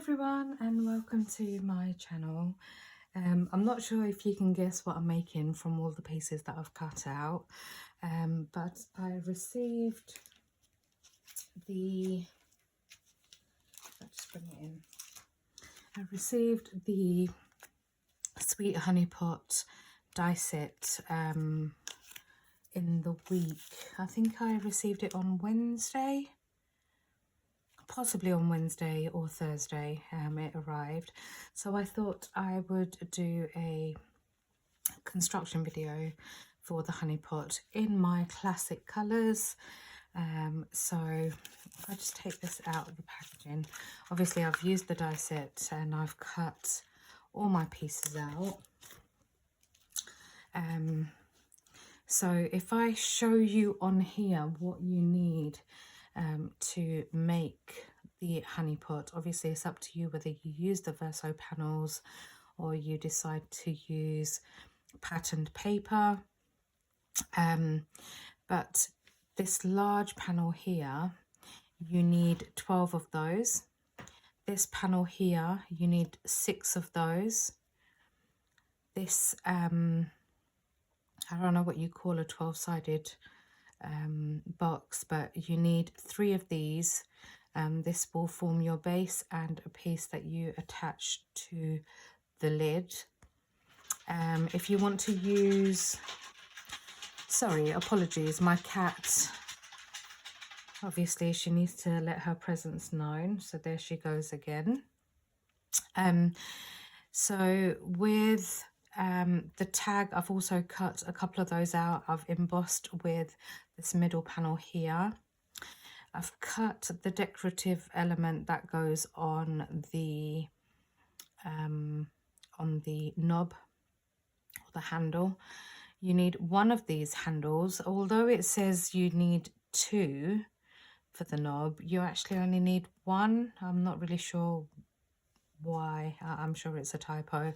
everyone and welcome to my channel. I'm not sure if you can guess what I'm making from all the pieces that I've cut out, but I received the, let's bring it in. I received the Sweet Honey Pot die set in the week. I think I received it on Wednesday. Possibly on Wednesday or Thursday it arrived, so I thought I would do a construction video for the honey pot in my classic colours. So if I just take this out of the packaging, obviously I've used the die set and I've cut all my pieces out. So if I show you on here what you need to make the honey pot, obviously it's up to you whether you use the verso panels or you decide to use patterned paper, but this large panel here, you need 12 of those. This panel here, you need 6 of those. This I don't know what you call a 12-sided box, but you need 3 of these. This will form your base and a piece that you attach to the lid. If you want to use, sorry, apologies, my cat, obviously she needs to let her presence known, so there she goes again. So with the tag, I've also cut a couple of those out. I've embossed with this middle panel here. I've cut the decorative element that goes on the knob or the handle. You need 1 of these handles. Although it says you need 2 for the knob, you actually only need 1. I'm not really sure why. I'm sure it's a typo.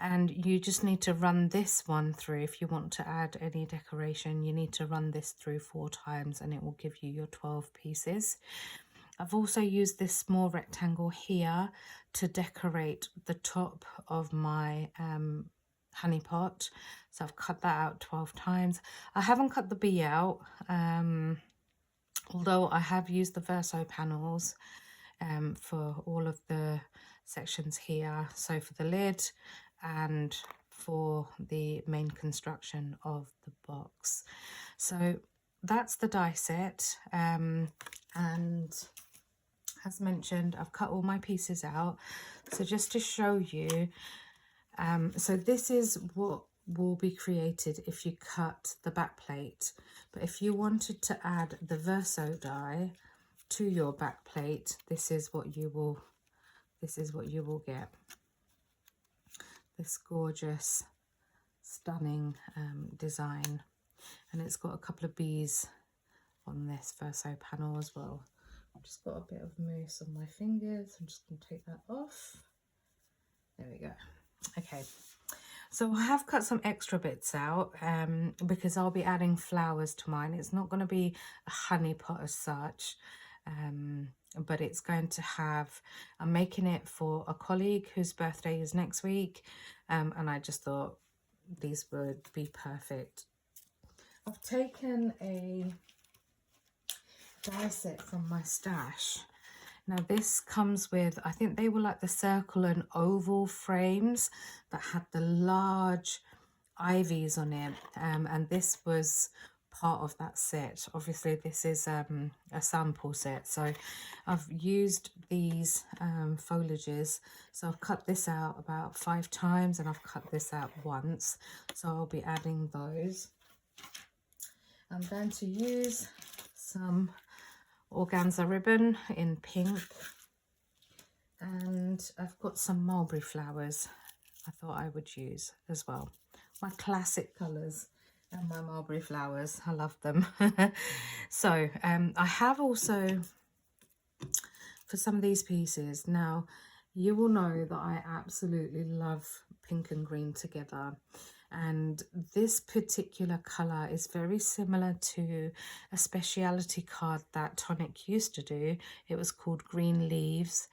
And you just need to run this one through. If you want to add any decoration, you need to run this through 4 times and it will give you your 12 pieces. I've also used this small rectangle here to decorate the top of my honey pot. So I've cut that out 12 times. I haven't cut the bee out, although I have used the verso panels for all of the sections here. So for the lid and for the main construction of the box. So that's the die set, and as mentioned, I've cut all my pieces out. So just to show you, so this is what will be created if you cut the back plate. But if you wanted to add the verso die to your back plate, this is what you will get. This gorgeous, stunning design, and it's got a couple of bees on this verso panel as well. I've just got a bit of mousse on my fingers. I'm just going to take that off. There we go. Okay, so I have cut some extra bits out because I'll be adding flowers to mine. It's not going to be a honey pot as such, but it's going to have, I'm making it for a colleague whose birthday is next week, and I just thought these would be perfect. I've taken a die set from my stash. Now this comes with, I think they were like the circle and oval frames that had the large ivies on it, and this was part of that set. Obviously this is a sample set, so I've used these foliages. So I've cut this out about 5 times and I've cut this out once, so I'll be adding those. I'm going to use some organza ribbon in pink, and I've got some mulberry flowers I thought I would use as well. My classic colours and my mulberry flowers, I love them. So I have also, for some of these pieces, now you will know that I absolutely love pink and green together, and this particular colour is very similar to a speciality card that Tonic used to do. It was called Green Leaves,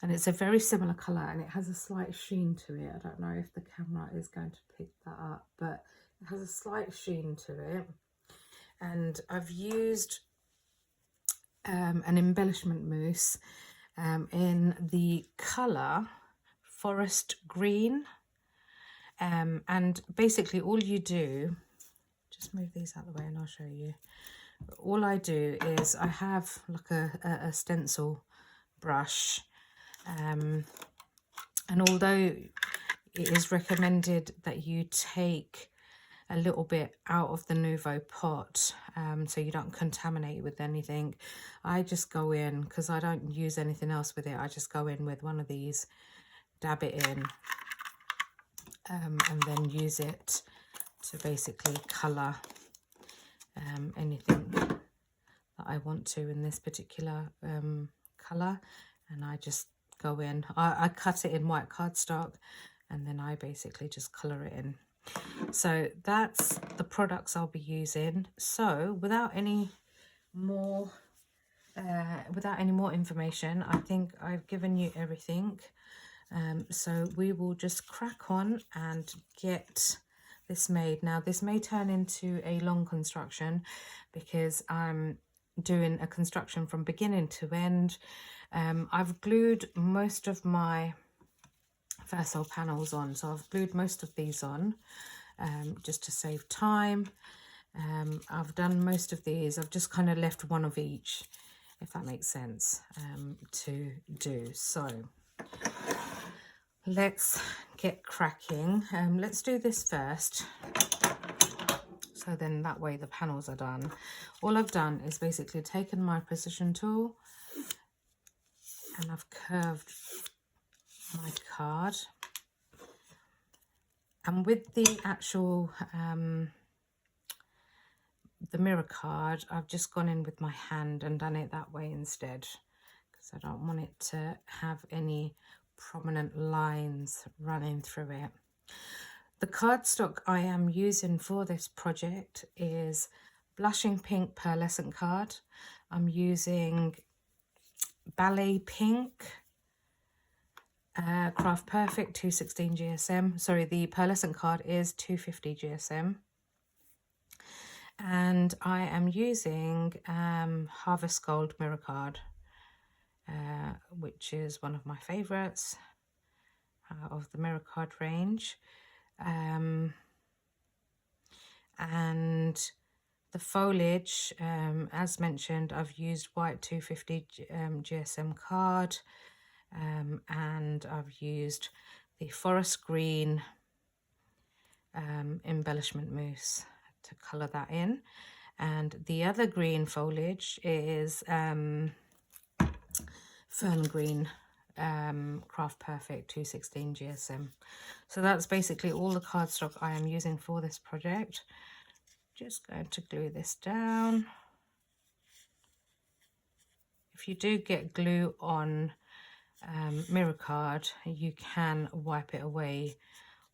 And it's a very similar colour, and it has a slight sheen to it. I don't know if the camera is going to pick that up, but it has a slight sheen to it. And I've used an embellishment mousse in the colour Forest Green. And basically all you do, just move these out of the way and I'll show you. All I do is I have like a stencil brush, and although it is recommended that you take a little bit out of the Nouveau pot so you don't contaminate it with anything, I just go in, because I don't use anything else with it, I just go in with one of these, dab it in, and then use it to basically colour anything that I want to in this particular colour. And I just go in, I cut it in white cardstock, and then I basically just colour it in. So that's the products I'll be using. So without any more information, I think I've given you everything. So we will just crack on and get this made. Now this may turn into a long construction because I'm doing a construction from beginning to end. I've glued most of my Verso panels on, so I've glued most of these on just to save time. I've done most of these, I've just kind of left one of each, if that makes sense, to do. So let's get cracking. Let's do this first, so then that way the panels are done. All I've done is basically taken my precision tool and I've curved my card, and with the actual the mirror card, I've just gone in with my hand and done it that way instead, because I don't want it to have any prominent lines running through it. The cardstock I am using for this project is Blushing Pink Pearlescent card. I'm using Ballet Pink Craft Perfect 216 GSM. Sorry, the pearlescent card is 250 GSM. And I am using Harvest Gold Mirror Card, which is one of my favourites of the mirror card range. And the foliage, as mentioned, I've used white 250 GSM card, and I've used the Forest Green embellishment mousse to colour that in. And the other green foliage is Fern Green Craft Perfect 216 GSM. So that's basically all the cardstock I am using for this project. Just going to glue this down. If you do get glue on mirror card, you can wipe it away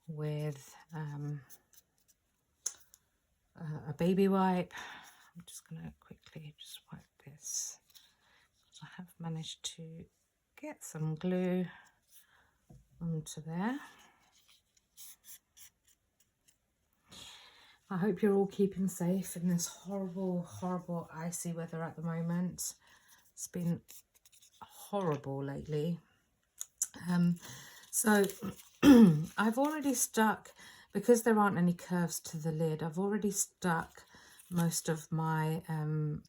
with a baby wipe. I'm just going to quickly just wipe this. I have managed to get some glue onto there. I hope you're all keeping safe in this horrible, horrible icy weather at the moment. It's been horrible lately. So I've already stuck, because there aren't any curves to the lid, I've already stuck most of my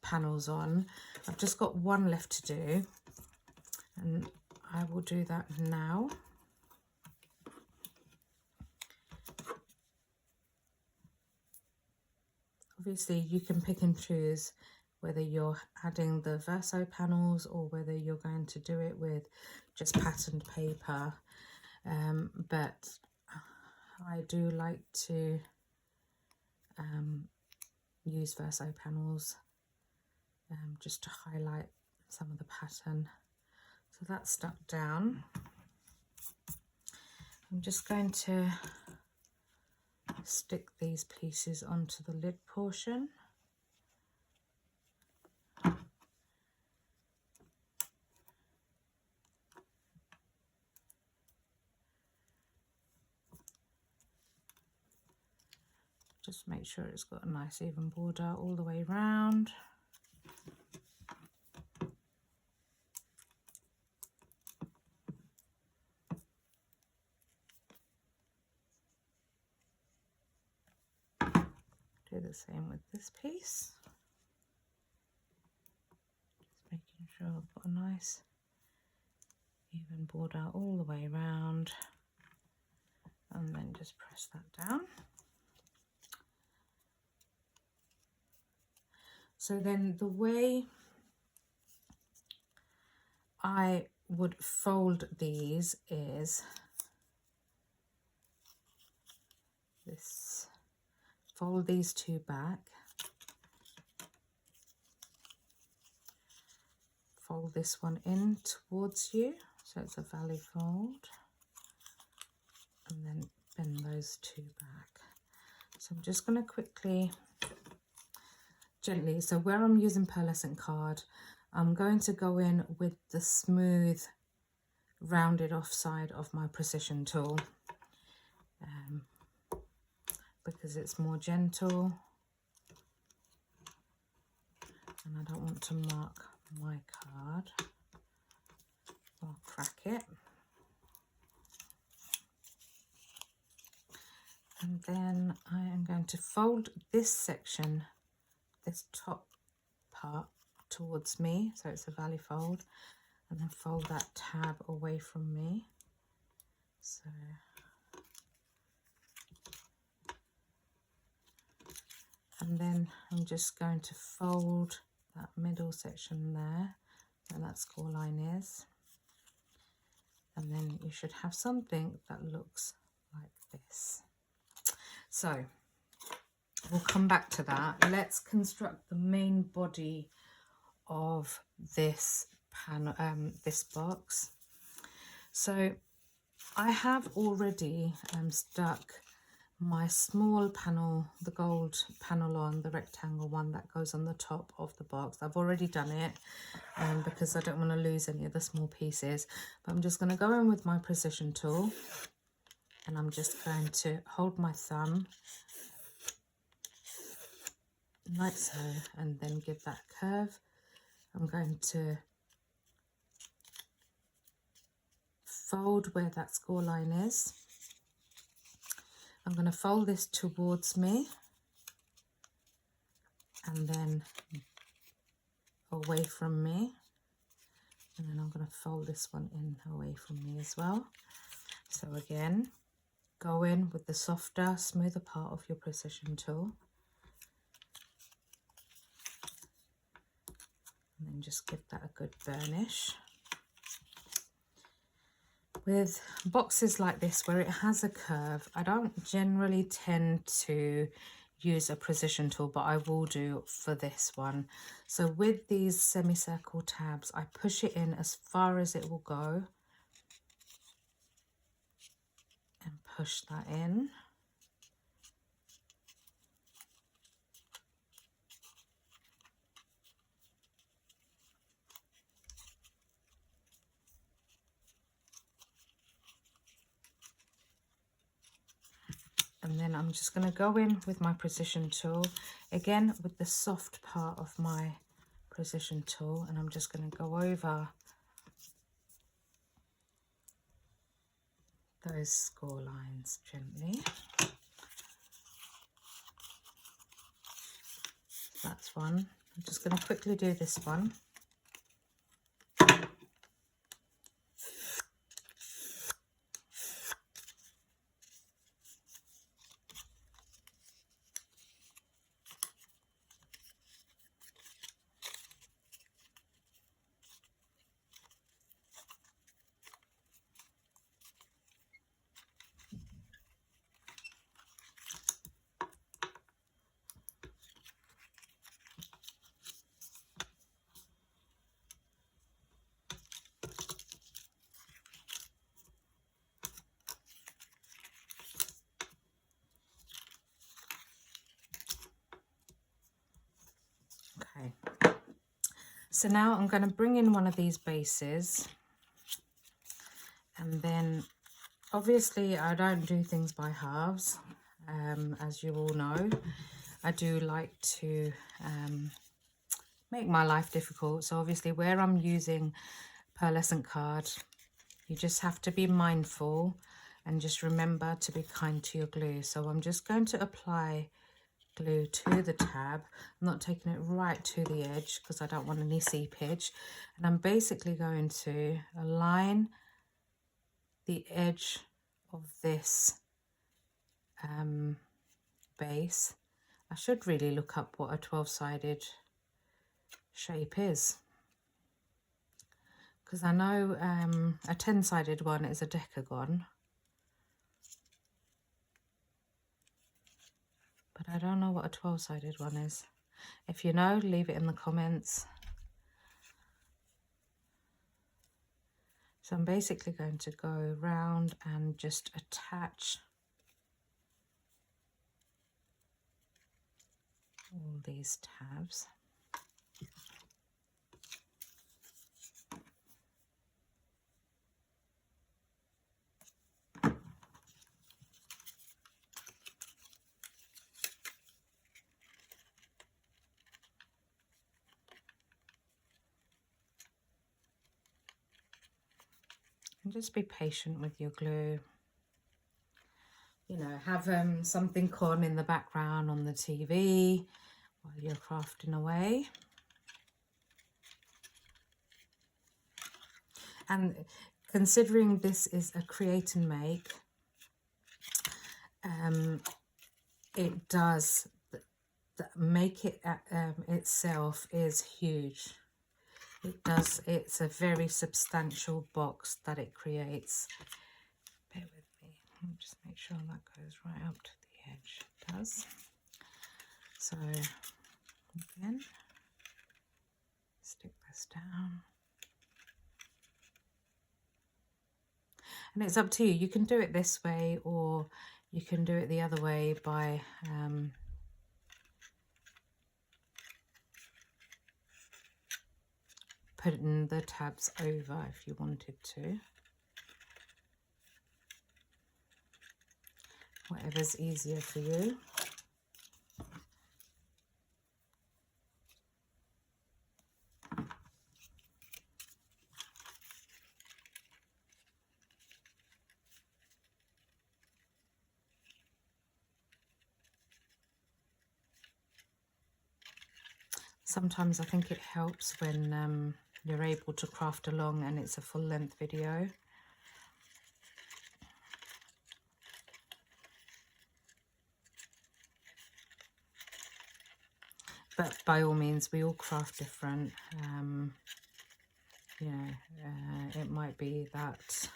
panels on. I've just got one left to do, and I will do that now. Obviously you can pick and choose whether you're adding the Verso panels or whether you're going to do it with just patterned paper, but I do like to use Verso panels just to highlight some of the pattern. So that's stuck down. I'm just going to stick these pieces onto the lid portion. Just make sure it's got a nice even border all the way around. Do the same with this piece. Just making sure I've got a nice even border all the way around, and then just press that down. So then the way I would fold these is this. Fold these two back, fold this one in towards you, so it's a valley fold, and then bend those two back. So I'm just going to quickly, gently, so where I'm using pearlescent card, I'm going to go in with the smooth, rounded off side of my precision tool. Because it's more gentle and I don't want to mark my card or crack it. And then I am going to fold this section, this top part towards me, so it's a valley fold, and then fold that tab away from me. So and then I'm just going to fold that middle section there, where that score line is. And then you should have something that looks like this. So we'll come back to that. Let's construct the main body of this panel, this box. So I have already stuck my small panel, the gold panel on, the rectangle one that goes on the top of the box. I've already done it because I don't want to lose any of the small pieces. But I'm just going to go in with my precision tool and I'm just going to hold my thumb like so and then give that curve. I'm going to fold where that score line is. I'm going to fold this towards me and then away from me, and then I'm going to fold this one in away from me as well. So again, go in with the softer, smoother part of your precision tool and then just give that a good burnish. With boxes like this where it has a curve, I don't generally tend to use a precision tool, but I will do for this one. So with these semicircle tabs, I push it in as far as it will go and push that in. And then I'm just going to go in with my precision tool, again with the soft part of my precision tool, and I'm just going to go over those score lines gently. That's one. I'm just going to quickly do this one. Okay, so now I'm going to bring in one of these bases, and then obviously I don't do things by halves. as you all know. I do like to make my life difficult. So obviously where I'm using pearlescent card, you just have to be mindful and just remember to be kind to your glue. So I'm just going to apply glue to the tab. I'm not taking it right to the edge because I don't want any seepage. And I'm basically going to align the edge of this base. I should really look up what a 12-sided shape is, because I know a 10-sided one is a decagon, but I don't know what a 12-sided one is. If you know, leave it in the comments. So I'm basically going to go around and just attach all these tabs. And just be patient with your glue. You know, have something on in the background on the TV while you're crafting away. And considering this is a create and make, it does make it itself is huge. It does, it's a very substantial box that it creates. Bear with me, let me just make sure that goes right up to the edge. It does. So again, stick this down. And it's up to you. You can do it this way, or you can do it the other way by putting the tabs over if you wanted to. Whatever's easier for you. Sometimes I think it helps when you're able to craft along and it's a full length video. But by all means, we all craft different. You know, it might be that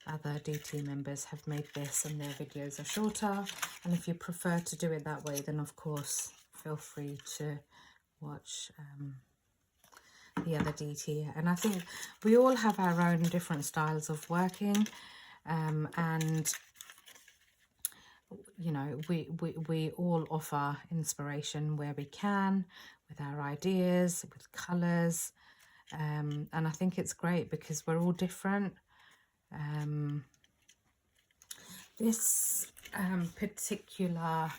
other DT members have made this and their videos are shorter. And if you prefer to do it that way, then of course, feel free to watch the other DT. And I think we all have our own different styles of working, and you know, we all offer inspiration where we can, with our ideas, with colours, and I think it's great because we're all different. This particular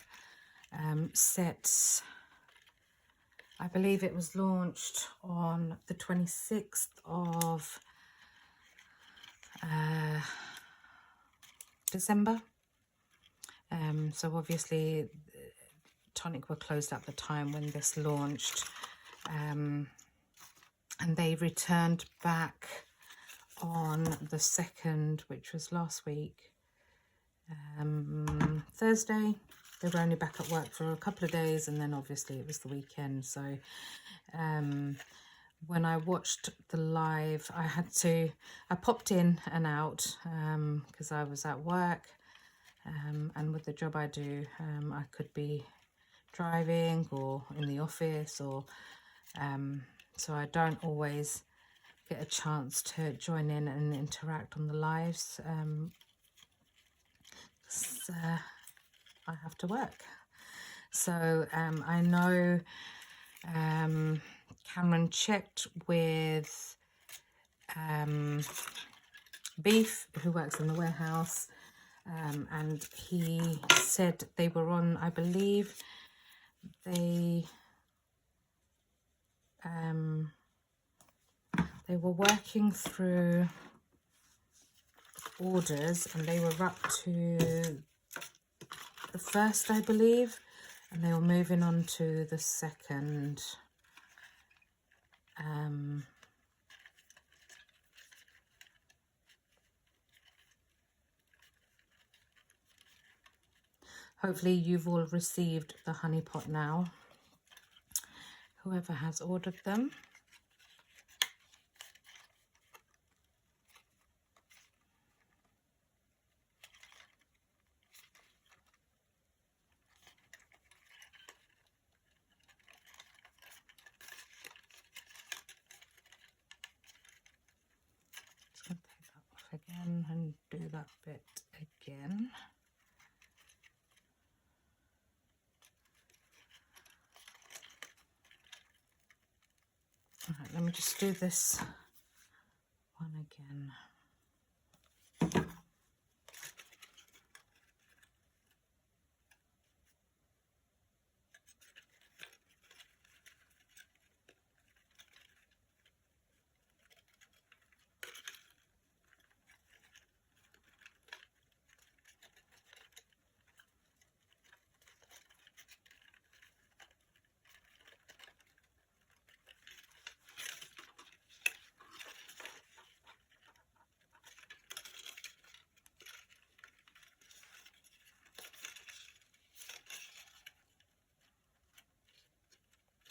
set, I believe it was launched on the 26th of December. So obviously Tonic were closed at the time when this launched, and they returned back on the 2nd, which was last week, Thursday. They were only back at work for a couple of days, and then obviously it was the weekend. So when I watched the live, I popped in and out because I was at work, and with the job I do, I could be driving or in the office, or so I don't always get a chance to join in and interact on the lives. I have to work. So I know Cameron checked with Beef, who works in the warehouse, and he said they were on, I believe they were working through orders, and they were up to the first, I believe, and they were moving on to the second. Hopefully you've all received the honey pot now, whoever has ordered them. Just going to take that off again and do that bit again. All right, let me just do this one again.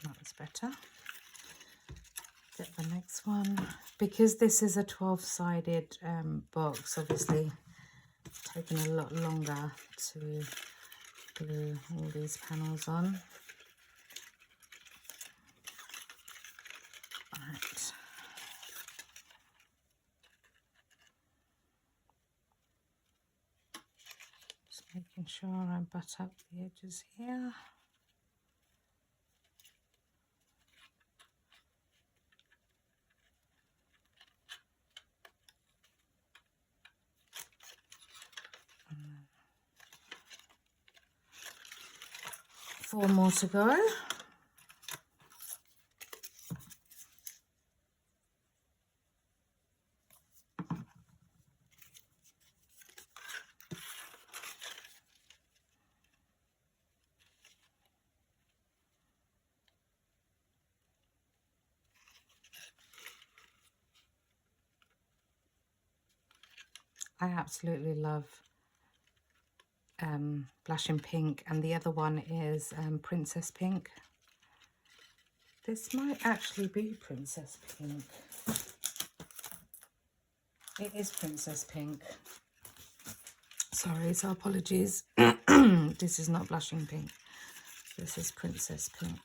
That's better. Get the next one. Because this is a 12-sided box, obviously it's taken a lot longer to glue all these panels on. Right. Just making sure I butt up the edges here. Four more to go. I absolutely love blushing pink, and the other one is Princess Pink. This might actually be Princess Pink. It is Princess Pink. Sorry, so apologies. This is not blushing pink. This is Princess Pink.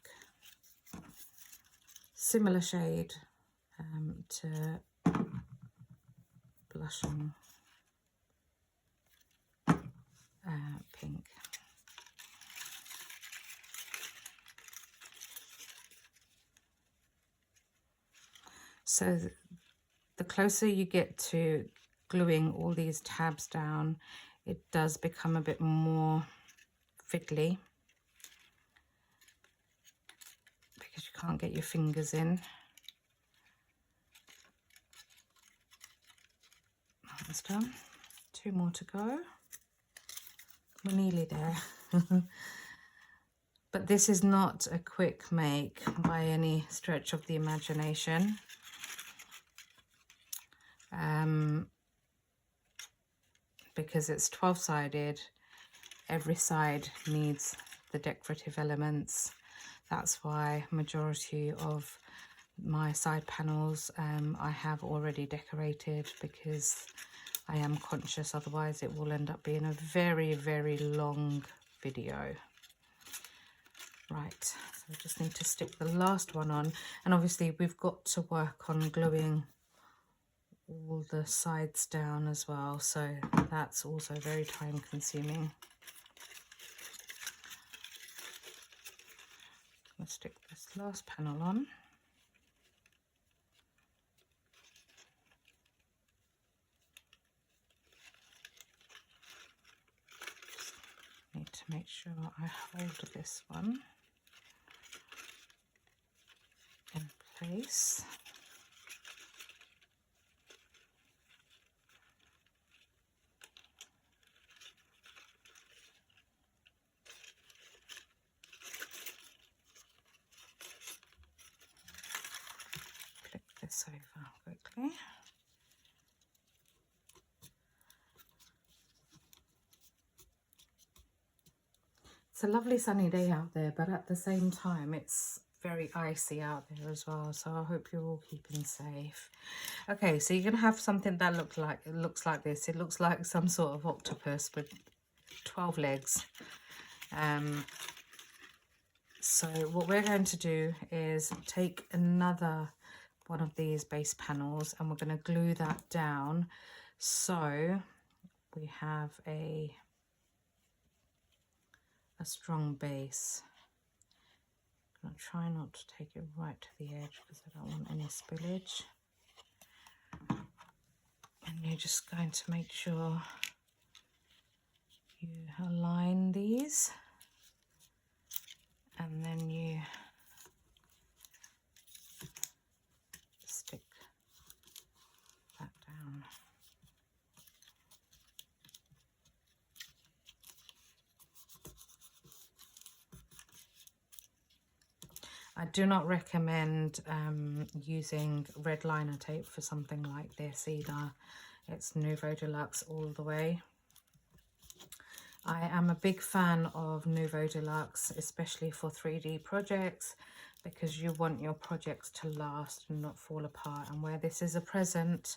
Similar shade to blushing pink. So the closer you get to gluing all these tabs down, it does become a bit more fiddly because you can't get your fingers in. That's done. Two more to go. We're nearly there. But this is not a quick make by any stretch of the imagination. Because it's 12-sided, every side needs the decorative elements. That's why majority of my side panels I have already decorated, because I am conscious otherwise it will end up being a very, very long video. Right, so we just need to stick the last one on, and obviously we've got to work on gluing all the sides down as well, so that's also very time consuming. Let's stick this last panel on. make sure I hold this one in place. Flip this over quickly. It's a lovely sunny day out there, but at the same time it's very icy out there as well, so I hope you're all keeping safe. Okay, so you're going to have something that looks like this. It looks like some sort of octopus with 12 legs. So what we're going to do is take another one of these base panels and we're going to glue that down so we have a strong base. I'm going to try not to take it right to the edge because I don't want any spillage. And you're just going to make sure you align these and then you stick that down. I do not recommend using red liner tape for something like this either. It's Nouveau Deluxe all the way. I am a big fan of Nouveau Deluxe, especially for 3D projects, because you want your projects to last and not fall apart. And where this is a present,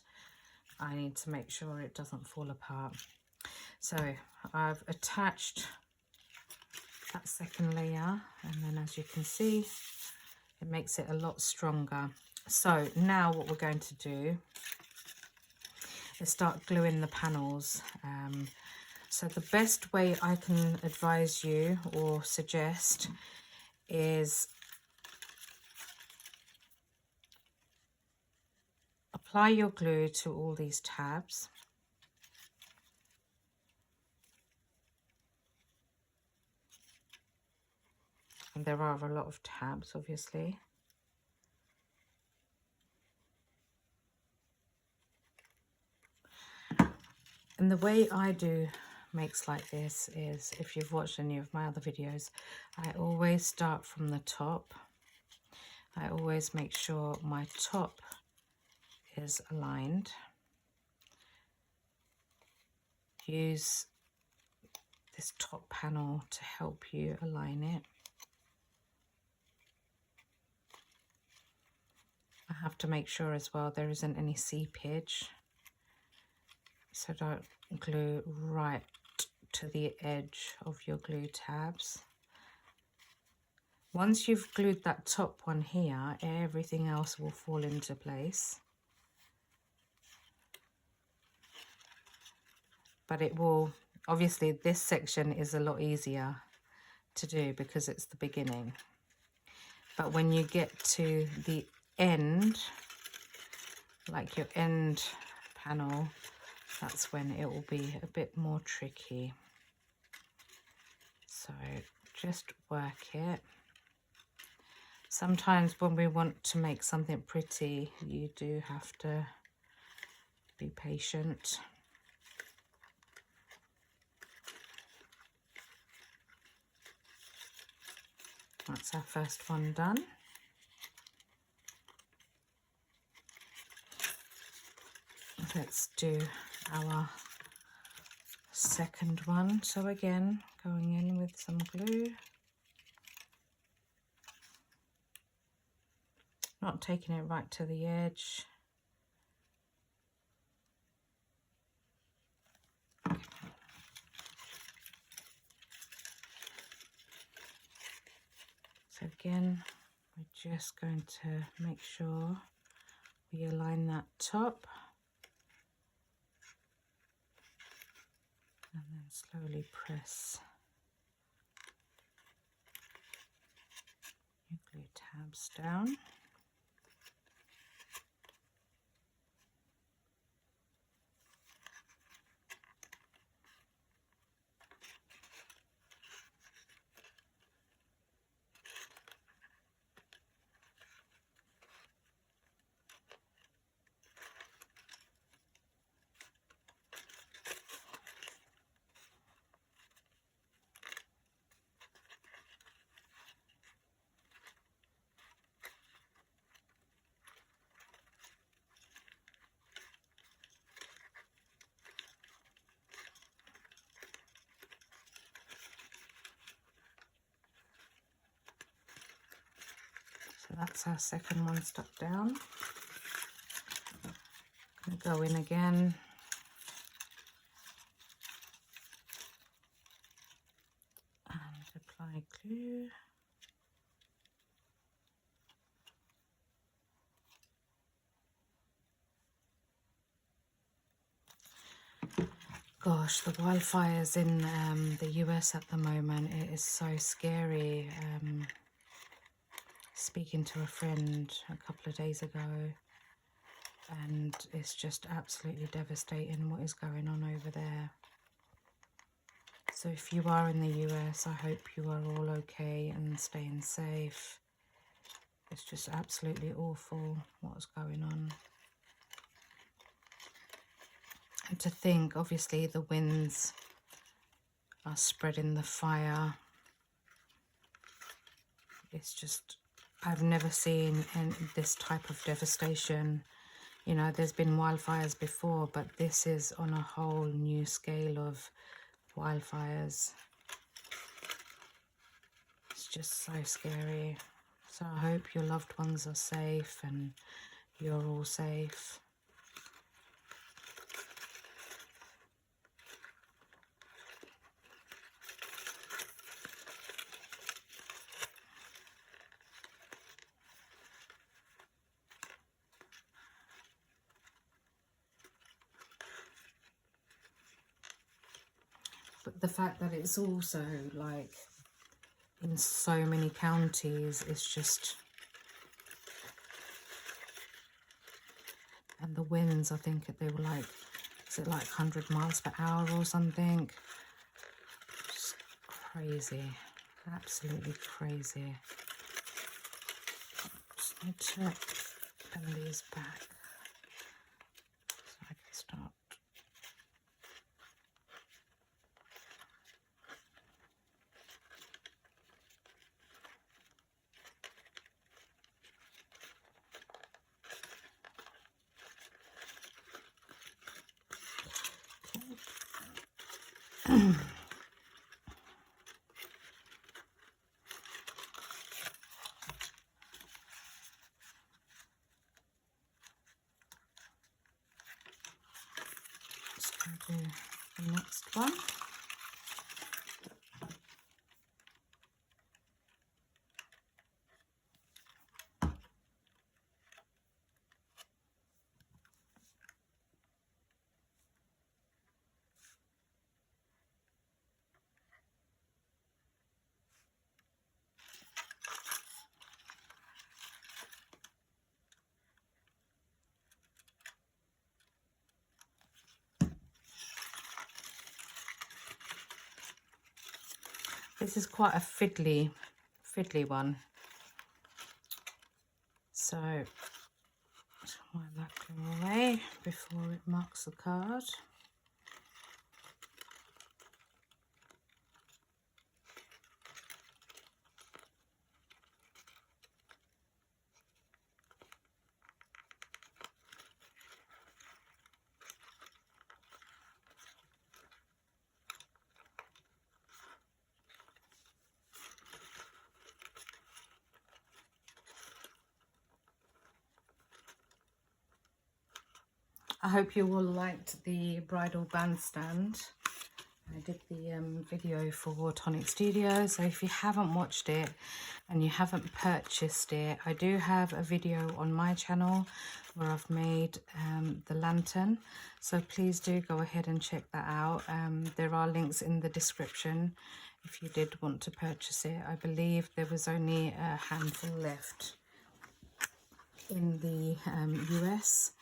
I need to make sure it doesn't fall apart. So I've attached that second layer, and then as you can see, it makes it a lot stronger. So now what we're going to do is start gluing the panels. So the best way I can advise you or suggest is apply your glue to all these tabs. And there are a lot of tabs, obviously. And the way I do makes like this is, if you've watched any of my other videos, I always start from the top. I always make sure my top is aligned. Use this top panel to help you align it. I have to make sure as well there isn't any seepage, so don't glue right to the edge of your glue tabs. Once you've glued that top one here, everything else will fall into place. But it will, obviously this section is a lot easier to do because it's the beginning. But when you get to the end, like your end panel, that's when it will be a bit more tricky. So just work it. Sometimes when we want to make something pretty, you do have to be patient. That's our first one done. Let's do our second one. So again, going in with some glue. Not taking it right to the edge. So again, we're just going to make sure we align that top. And then slowly press your glue tabs down. that's our second one stuck down. I'm going to go in again. And apply glue. Gosh, the wildfires in the US at the moment, it is so scary. Speaking to a friend a couple of days ago, and it's just absolutely devastating what is going on over there. So if you are in the US, I hope you are all okay and staying safe. It's just absolutely awful what's going on. And to think, obviously, the winds are spreading the fire. It's just, I've never seen this type of devastation. You know, there's been wildfires before, but this is on a whole new scale of wildfires. It's just so scary. So I hope your loved ones are safe and you're all safe. But the fact that it's also like in so many counties is just, and the winds, I think they were like, is it like 100 miles per hour or something? Just crazy, absolutely crazy. Just need to bend these back so I can start. Just going to do the next one. This is quite a fiddly one. So just wipe that glue away before it marks the card. I hope you all liked the bridal bandstand. I did the video for Tonic Studio, so if you haven't watched it and you haven't purchased it, I do have a video on my channel where I've made the lantern, so please do go ahead and check that out. There are links in the description if you did want to purchase it. I believe there was only a handful left in the US.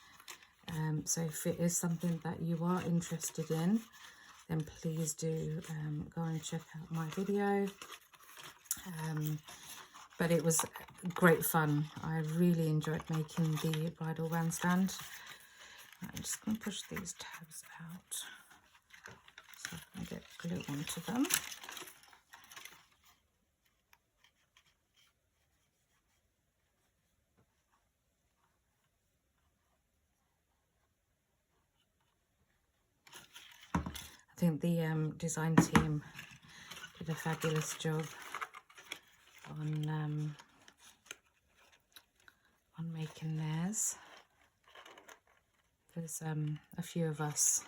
So if it is something that you are interested in, then please do go and check out my video. But it was great fun. I really enjoyed making the bridal bandstand. I'm just going to push these tabs out so I can get glue onto them. I think the design team did a fabulous job on on making theirs. There's a few of us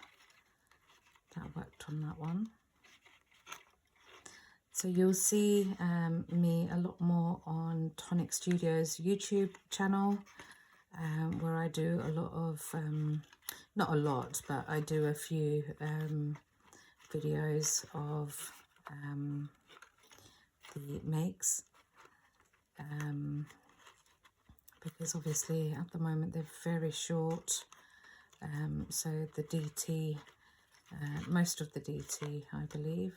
that worked on that one. So you'll see me a lot more on Tonic Studios YouTube channel, where I do a lot of, not a lot, but I do a few videos of the makes, because obviously at the moment they're very short, so the DT, most of the DT, I believe,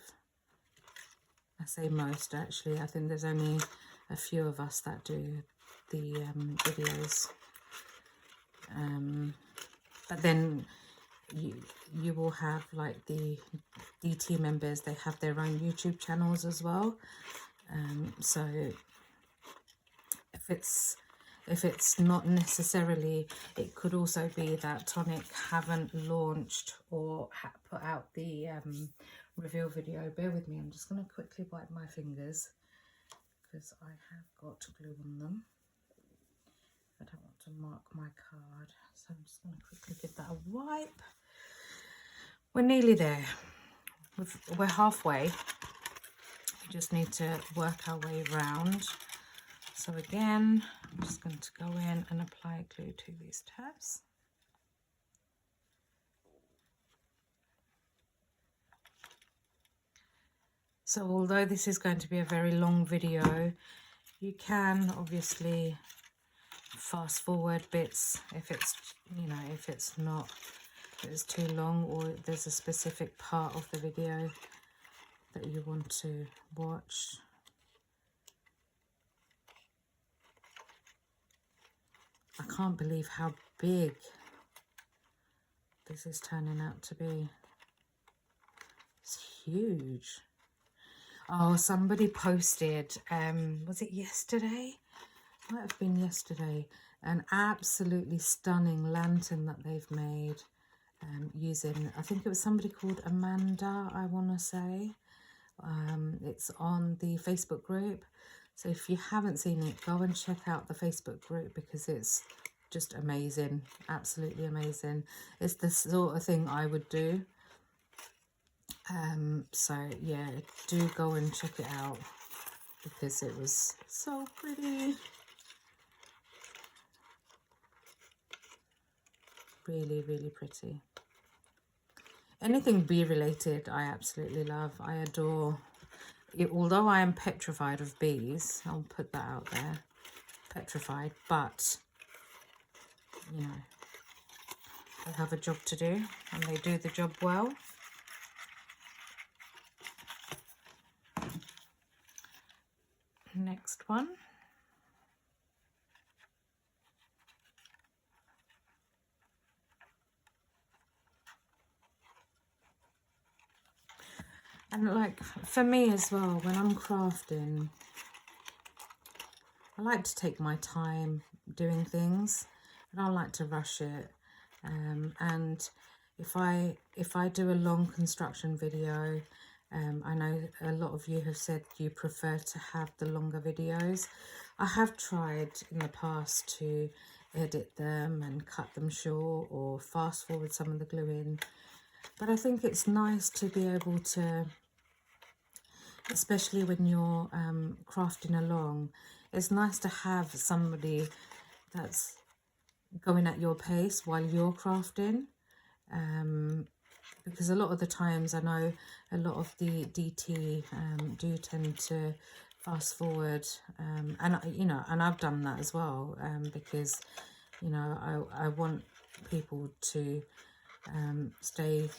I say most actually, I think there's only a few of us that do the videos, but then you will have like the DT members, they have their own YouTube channels as well. So if it's not necessarily, it could also be that Tonic haven't launched or put out the reveal video. Bear with me, I'm just going to quickly wipe my fingers because I have got glue on them. I don't want to mark my card, so I'm just going to quickly give that a wipe. We're nearly there. We're halfway. We just need to work our way around. So again, I'm just going to go in and apply glue to these tabs. So although this is going to be a very long video, you can obviously fast forward bits if it's, you know, if it's too long, or there's a specific part of the video that you want to watch. I can't believe how big this is turning out to be. It's huge. Oh, somebody posted, was it yesterday? Might have been yesterday. An absolutely stunning lantern that they've made using, I think it was somebody called Amanda, I want to say. It's on the Facebook group. So if you haven't seen it, go and check out the Facebook group because it's just amazing. Absolutely amazing. It's the sort of thing I would do. So yeah, do go and check it out because it was so pretty. Really, really pretty. Anything bee related I absolutely love. I adore it, although I am petrified of bees. I'll put that out there. Petrified, but you know, they have a job to do and they do the job well. Next one. And like for me as well, when I'm crafting, I like to take my time doing things. I don't like to rush it. And if I do a long construction video, I know a lot of you have said you prefer to have the longer videos. I have tried in the past to edit them and cut them short or fast forward some of the glue in. But I think it's nice to be able to, especially when you're crafting along, it's nice to have somebody that's going at your pace while you're crafting. Because a lot of the times I know a lot of the DT do tend to fast forward, and you know, and I've done that as well, because you know, I want people to stay,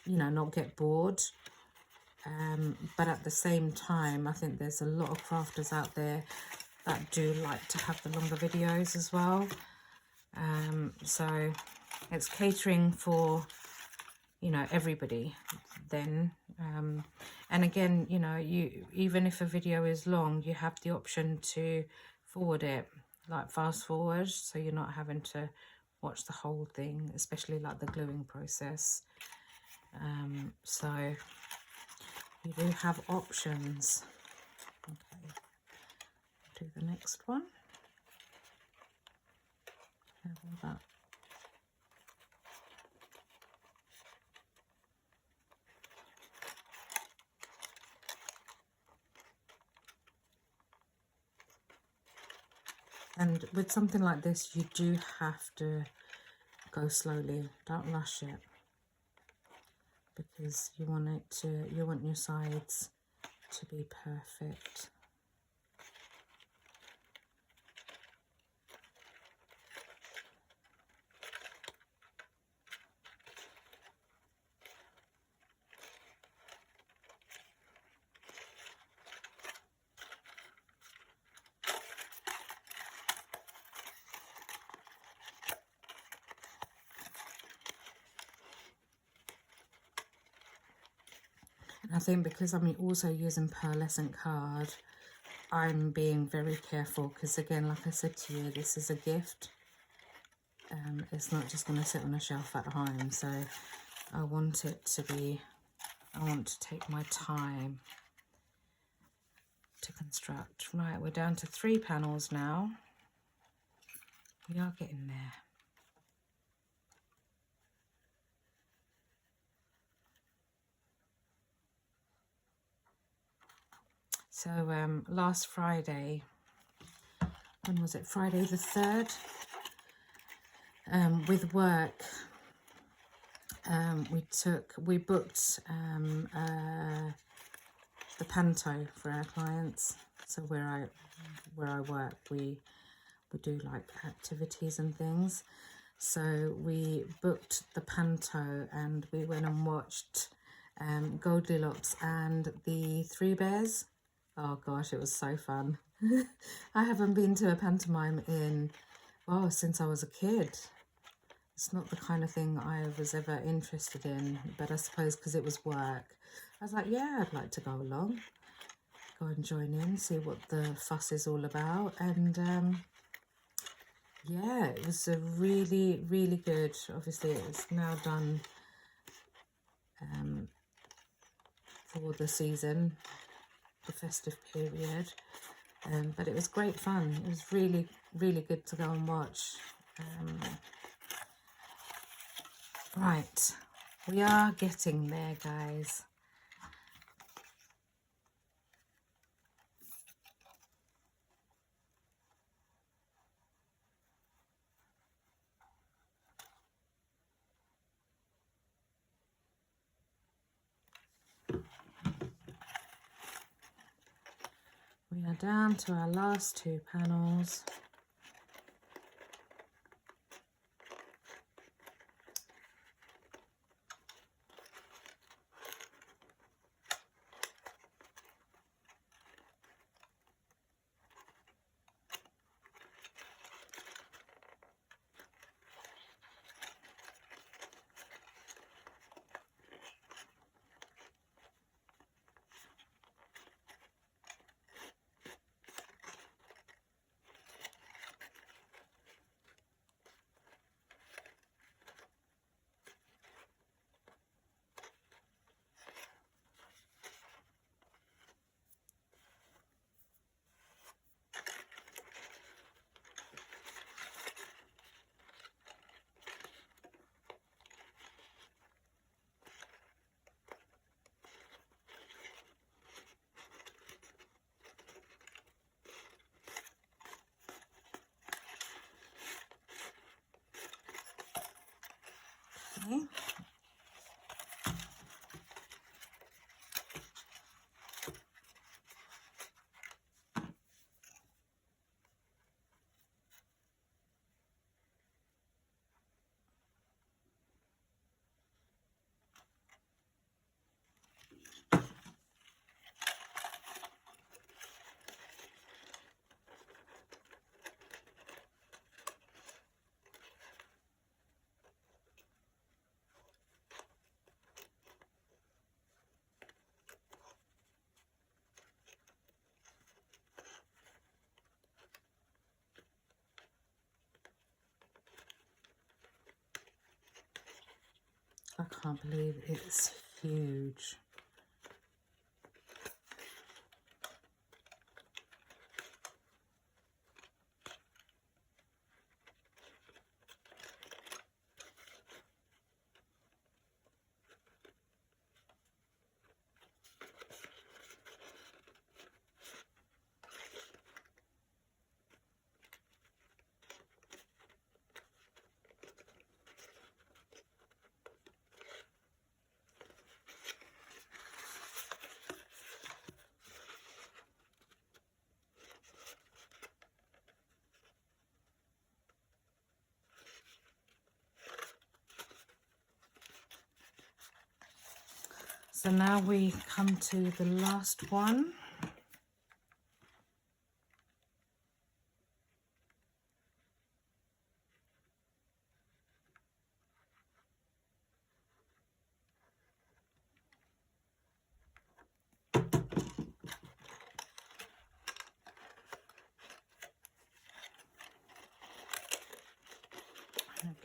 you know, not get bored, but at the same time I think there's a lot of crafters out there that do like to have the longer videos as well. So it's catering for, you know, everybody then. And again, you know, you, even if a video is long, you have the option to forward it, like fast forward, so you're not having to watch the whole thing, especially like the gluing process. So you do have options. Okay, do the next one. Careful with that. And with something like this, you do have to go slowly. Don't rush it, because you want your sides to be perfect. I think because I'm also using pearlescent card, I'm being very careful, because again, like I said to you, this is a gift. It's not just going to sit on a shelf at home, so I want it to be, I want to take my time to construct. Right, we're down to 3 panels now. We are getting there. So last Friday, when was it? Friday the 3rd, with work, we booked the panto for our clients. So where I work, we do like activities and things. So we booked the panto and we went and watched Goldilocks and the Three Bears. Oh gosh, it was so fun. I haven't been to a pantomime since I was a kid. It's not the kind of thing I was ever interested in, but I suppose because it was work, I was like, yeah, I'd like to go along, go and join in, see what the fuss is all about. And yeah, it was a really, really good. Obviously, it's now done for the season, the festive period. But it was great fun. It was really, really good to go and watch. Right, we are getting there, guys. We are down to our last 2 panels. Okay. I can't believe it's huge. So now we come to the last one.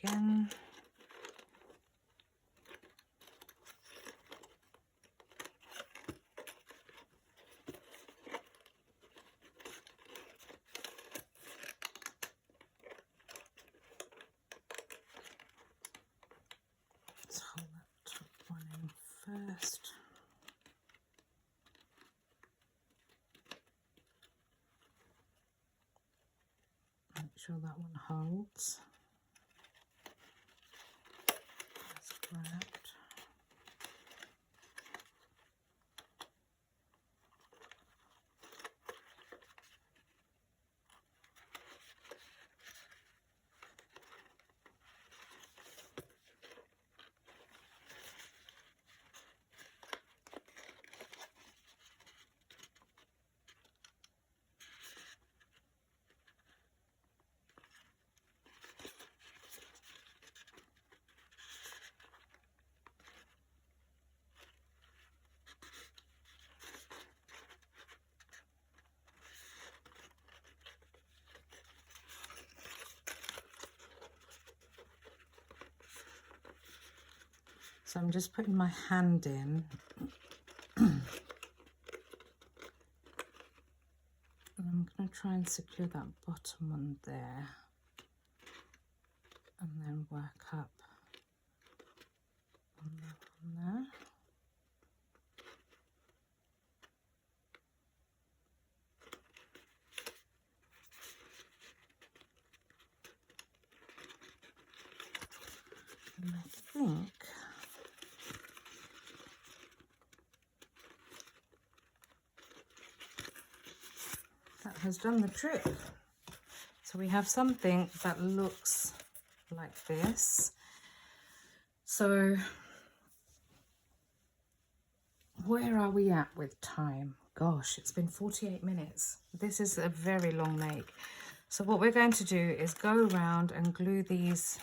Again. Let's hold that top one in first. Make sure that one holds. That's grabbed. So I'm just putting my hand in and I'm going to try and secure that bottom one there and then work up on that one there. And I think that has done the trick. So we have something that looks like this. So where are we at with time? Gosh, it's been 48 minutes. This is a very long make. So what we're going to do is go around and glue these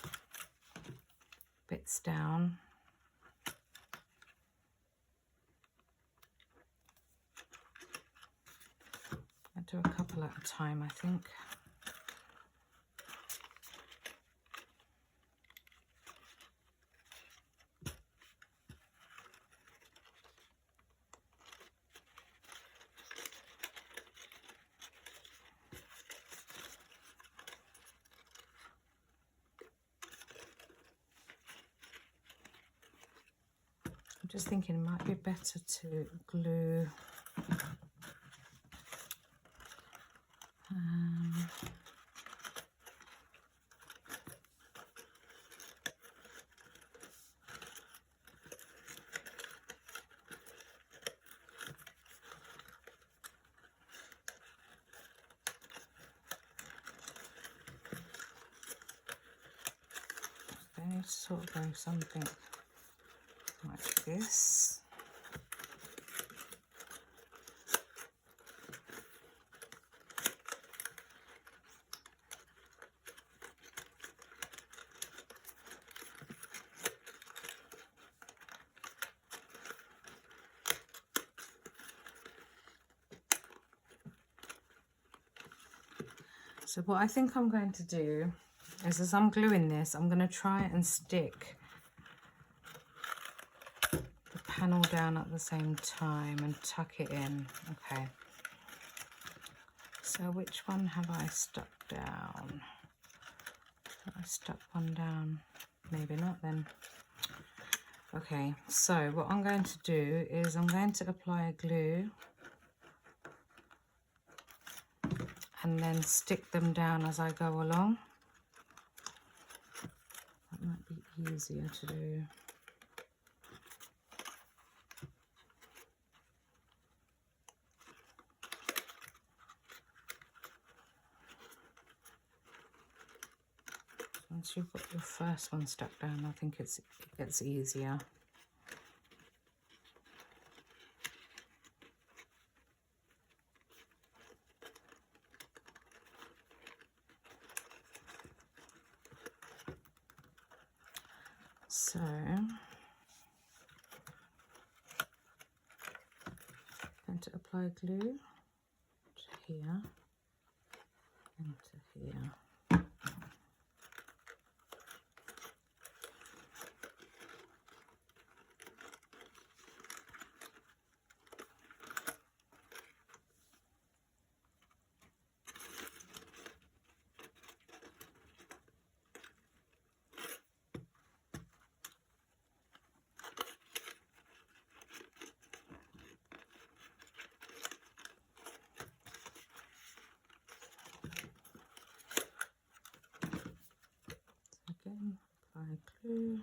bits down. I'll do a couple at a time, I think. I'm just thinking it might be better to glue I need to sort of go something like this. So what I think I'm going to do is, as I'm gluing this, I'm going to try and stick the panel down at the same time and tuck it in. Okay. So which one have I stuck down? Have I stuck one down? Maybe not then. Okay, so what I'm going to do is I'm going to apply a glue and then stick them down as I go along. That might be easier to do. Once you've got your first one stuck down, I think it gets easier. So I'm going to apply glue to here and to here. Again, apply glue.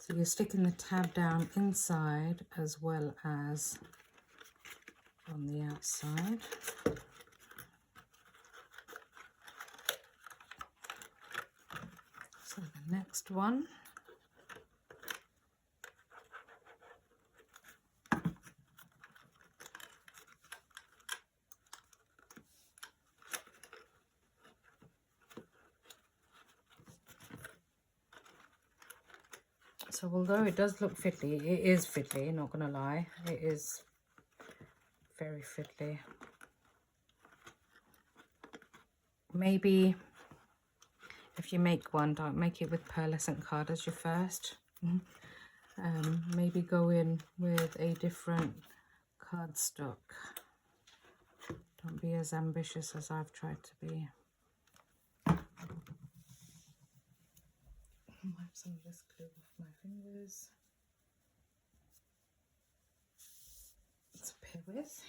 So you're sticking the tab down inside as well as on the outside. So the next one. So although it does look fiddly, it is fiddly, not gonna lie. It is very fiddly. Maybe if you make one, don't make it with pearlescent card as your first. Maybe go in with a different cardstock. Don't be as ambitious as I've tried to be. Wipe some of this glue off my fingers. To pair with.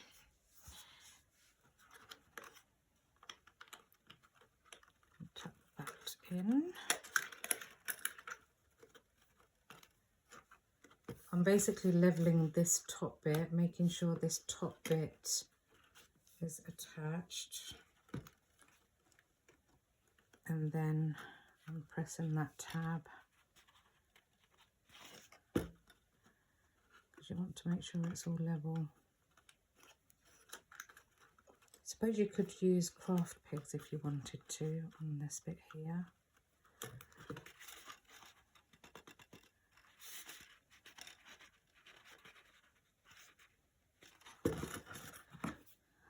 Tuck that in. I'm basically leveling this top bit, making sure this top bit is attached. And then I'm pressing that tab. Because you want to make sure it's all level. I suppose you could use craft pigs if you wanted to on this bit here.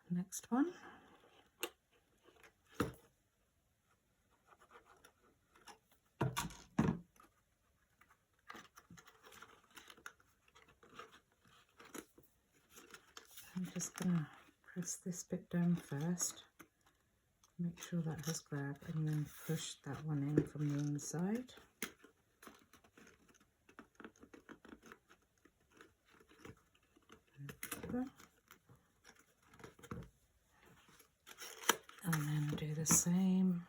Next one. I'm just going to press this bit down first, make sure that has grabbed, and then push that one in from the inside. And then do the same.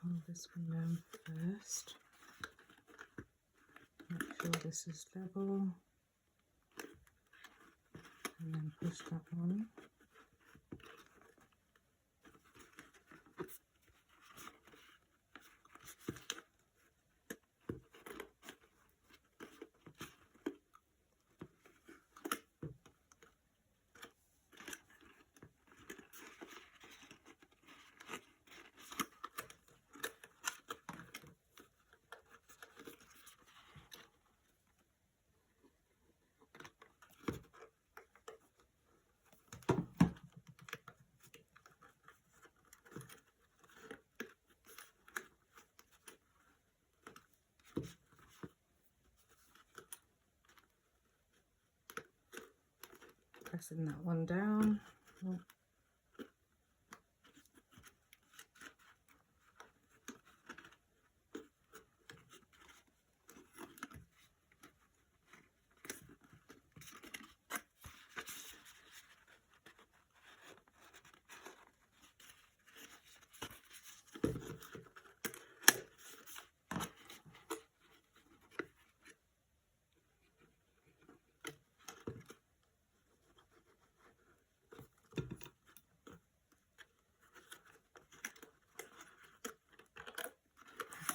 Hold this one down first. Make sure this is level. And then push that one. pressing that one down. Oh.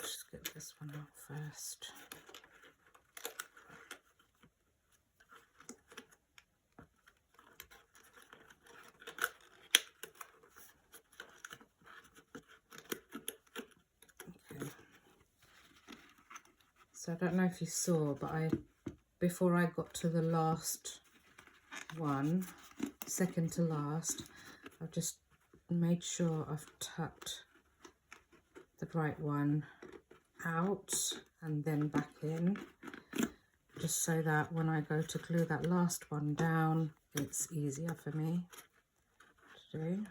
Just get this one out first. Okay. So I don't know if you saw, but before I got to the last one, second to last, I've just made sure I've tucked the right one out and then back in, just so that when I go to glue that last one down, it's easier for me to do.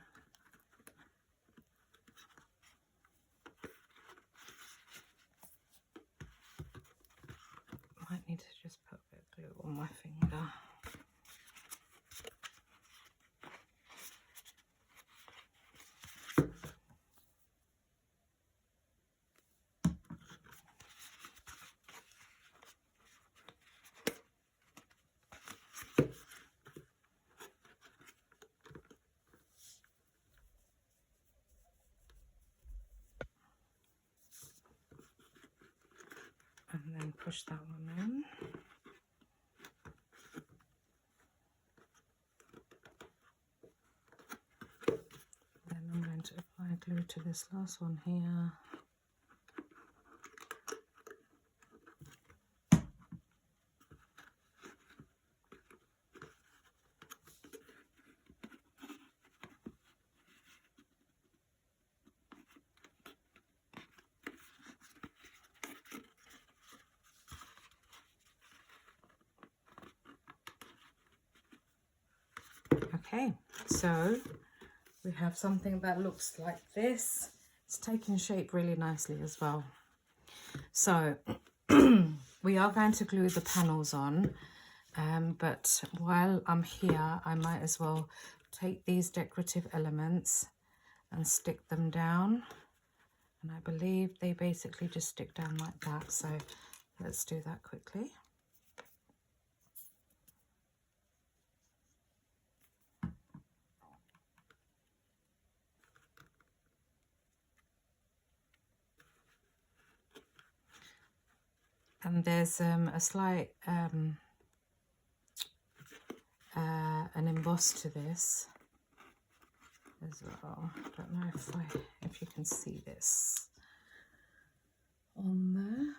Might need to just put a bit of glue on my finger. And then push that one in. Then I'm going to apply glue to this last one here. Okay, so we have something that looks like this. It's taking shape really nicely as well. So we are going to glue the panels on, but while I'm here, I might as well take these decorative elements and stick them down. And I believe they basically just stick down like that. So let's do that quickly. And there's a slight an emboss to this as well. I don't know if you can see this on there.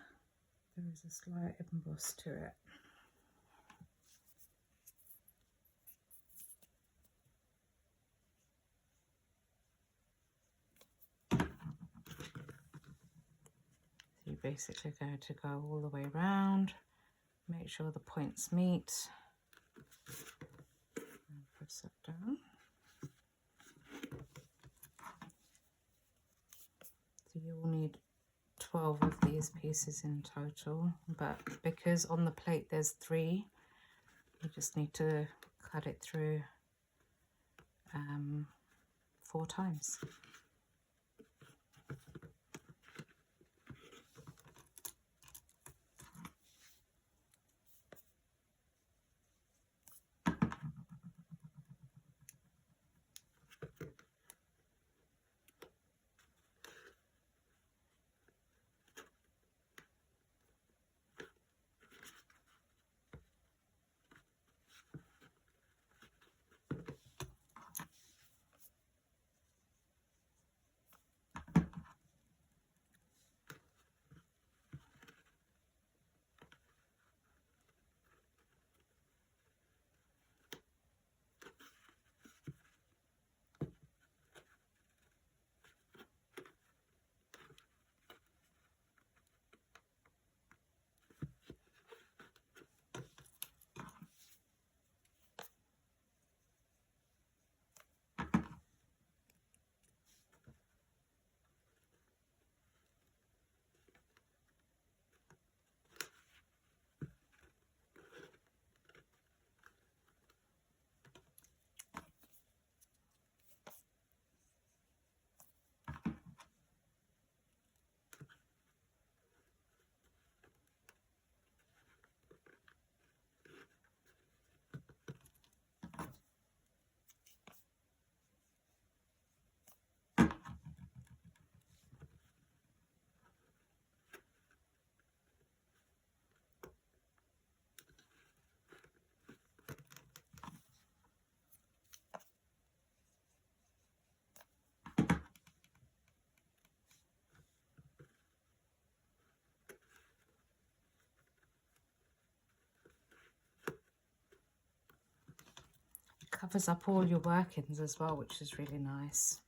There is a slight emboss to it. You're basically going to go all the way around, make sure the points meet, and press that down. So you will need 12 of these pieces in total, but because on the plate there's 3, you just need to cut it through 4 times. covers up all your workings as well, which is really nice.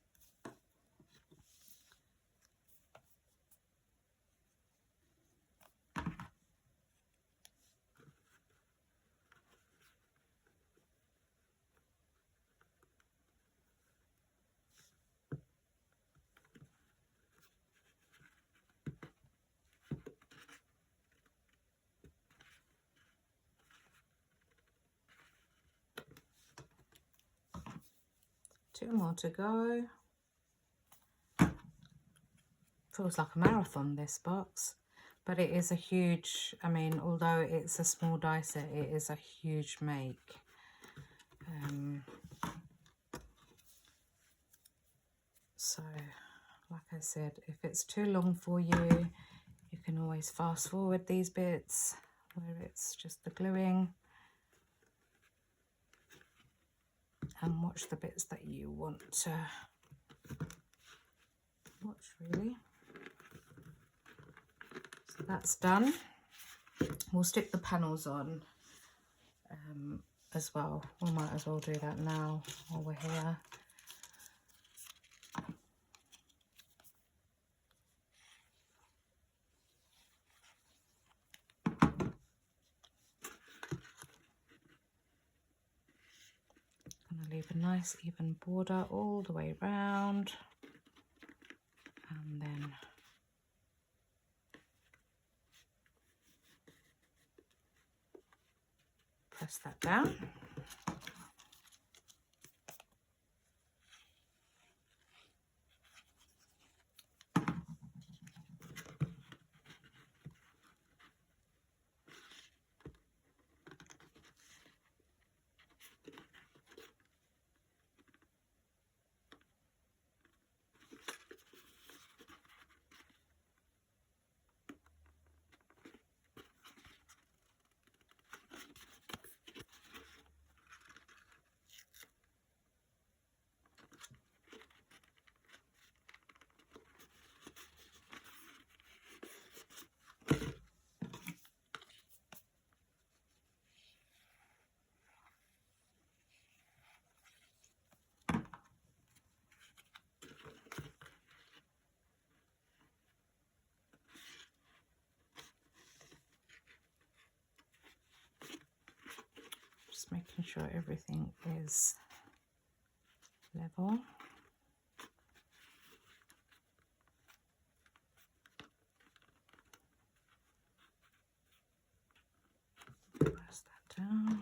Two more to go. Feels like a marathon, this box, but it is a huge, I mean, although it's a small die set, it is a huge make. So like I said, if it's too long for you, you can always fast forward these bits where it's just the gluing and watch the bits that you want to watch, really. So that's done. We'll stick the panels on as well. We might as well do that now while we're here. Leave a nice even border all the way round, and then press that down. Just making sure everything is level. Press that down.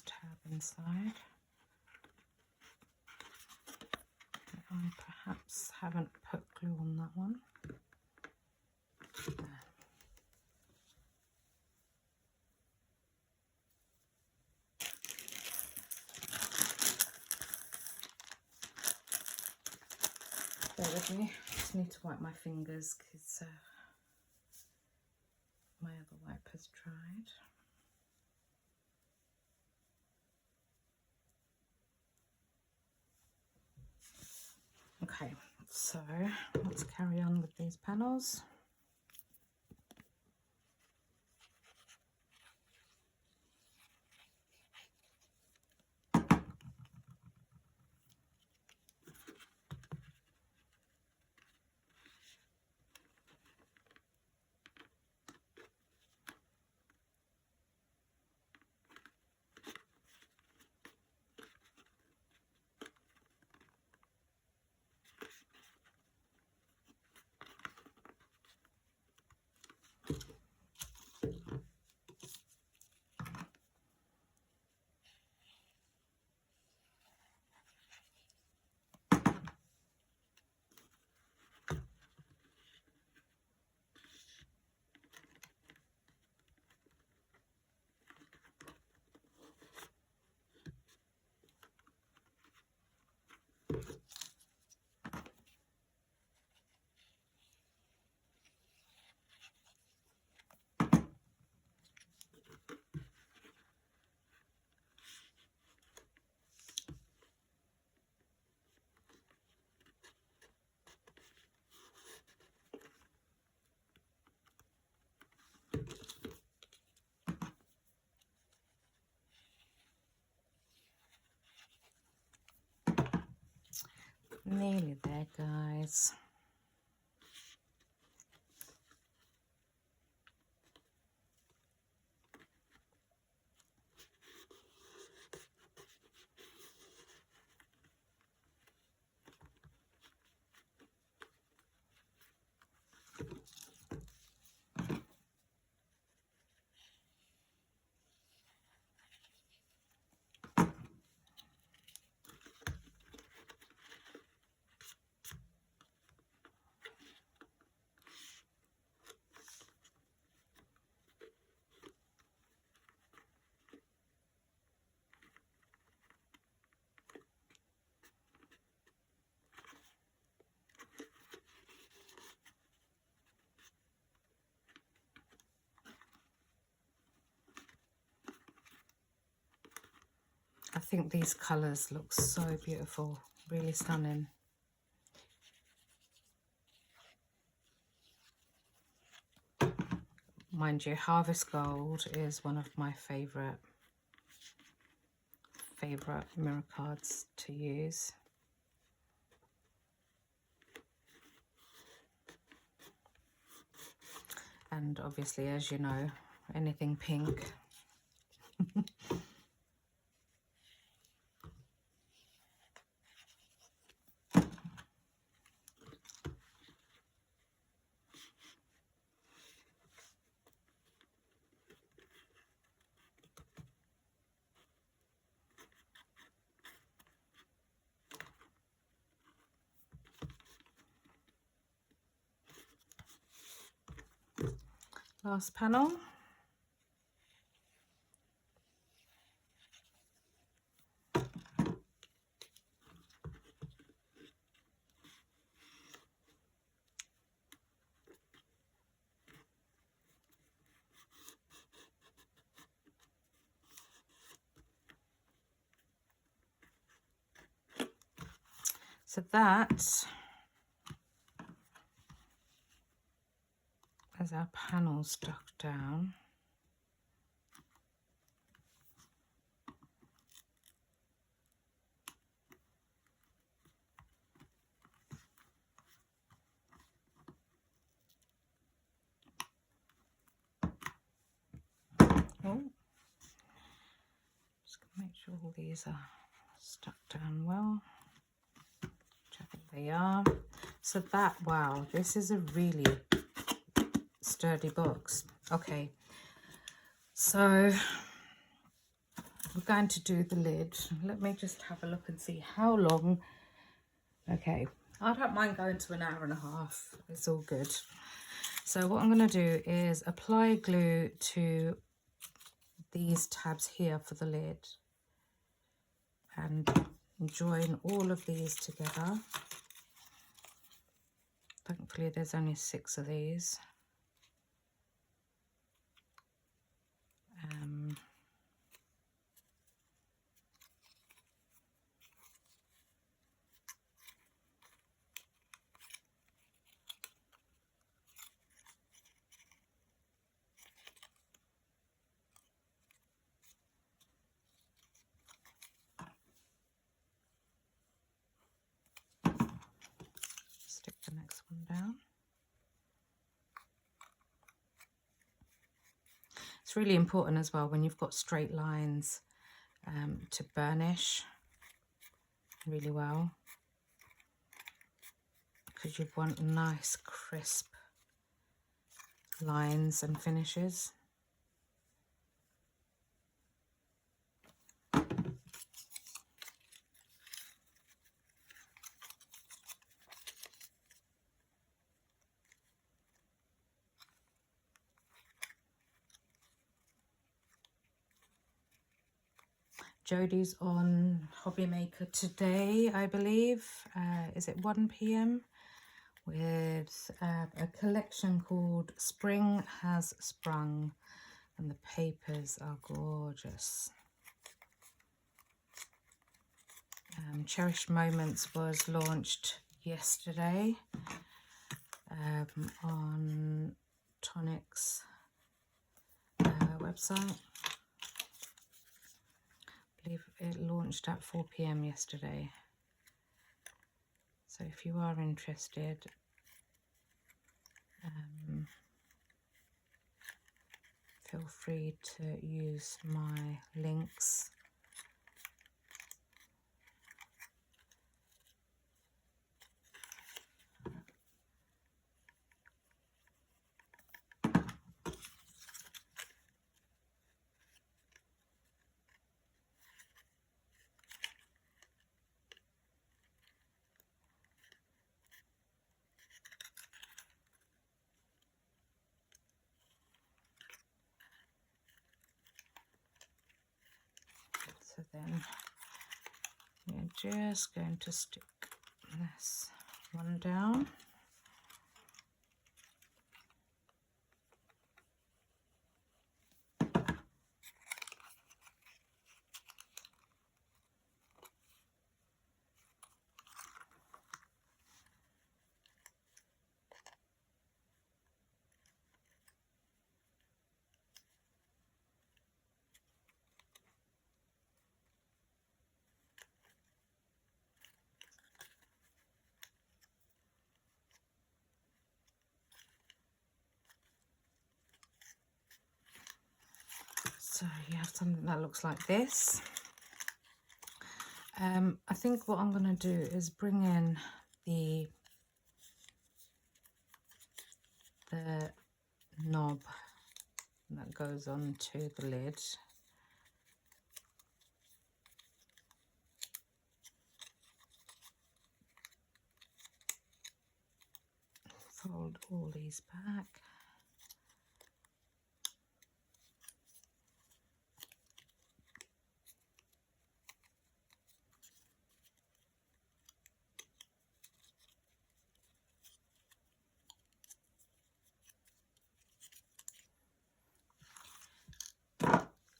Tab inside. I perhaps haven't put glue on that one. Bear with me, I just need to wipe my fingers because my other wipe has dried. Okay, so let's carry on with these panels. Nearly there, guys. I think these colours look so beautiful, really stunning. Mind you, Harvest Gold is one of my favourite mirror cards to use. And obviously, as you know, anything pink. Last panel. So that is our panel stuck down. Oh, just gonna make sure all these are stuck down well, which I think they are. So that, wow, this is a really sturdy box. Okay, so we're going to do the lid. Let me just have a look and see how long. Okay, I don't mind going to an hour and a half. It's all good. So what I'm going to do is apply glue to these tabs here for the lid and join all of these together. Thankfully there's only 6 of these. Stick the next one down. It's really important as well when you've got straight lines to burnish really well, because you want nice crisp lines and finishes. Jodie's on Hobby Maker today, I believe. Is it 1 p.m? with a collection called Spring Has Sprung, and the papers are gorgeous. Cherished Moments was launched yesterday on Tonic's website. I believe it launched at 4 p.m. yesterday. So if you are interested, feel free to use my links. So then we're just going to stick this one down. So you have something that looks like this. I think what I'm going to do is bring in the knob that goes onto the lid. Fold all these back.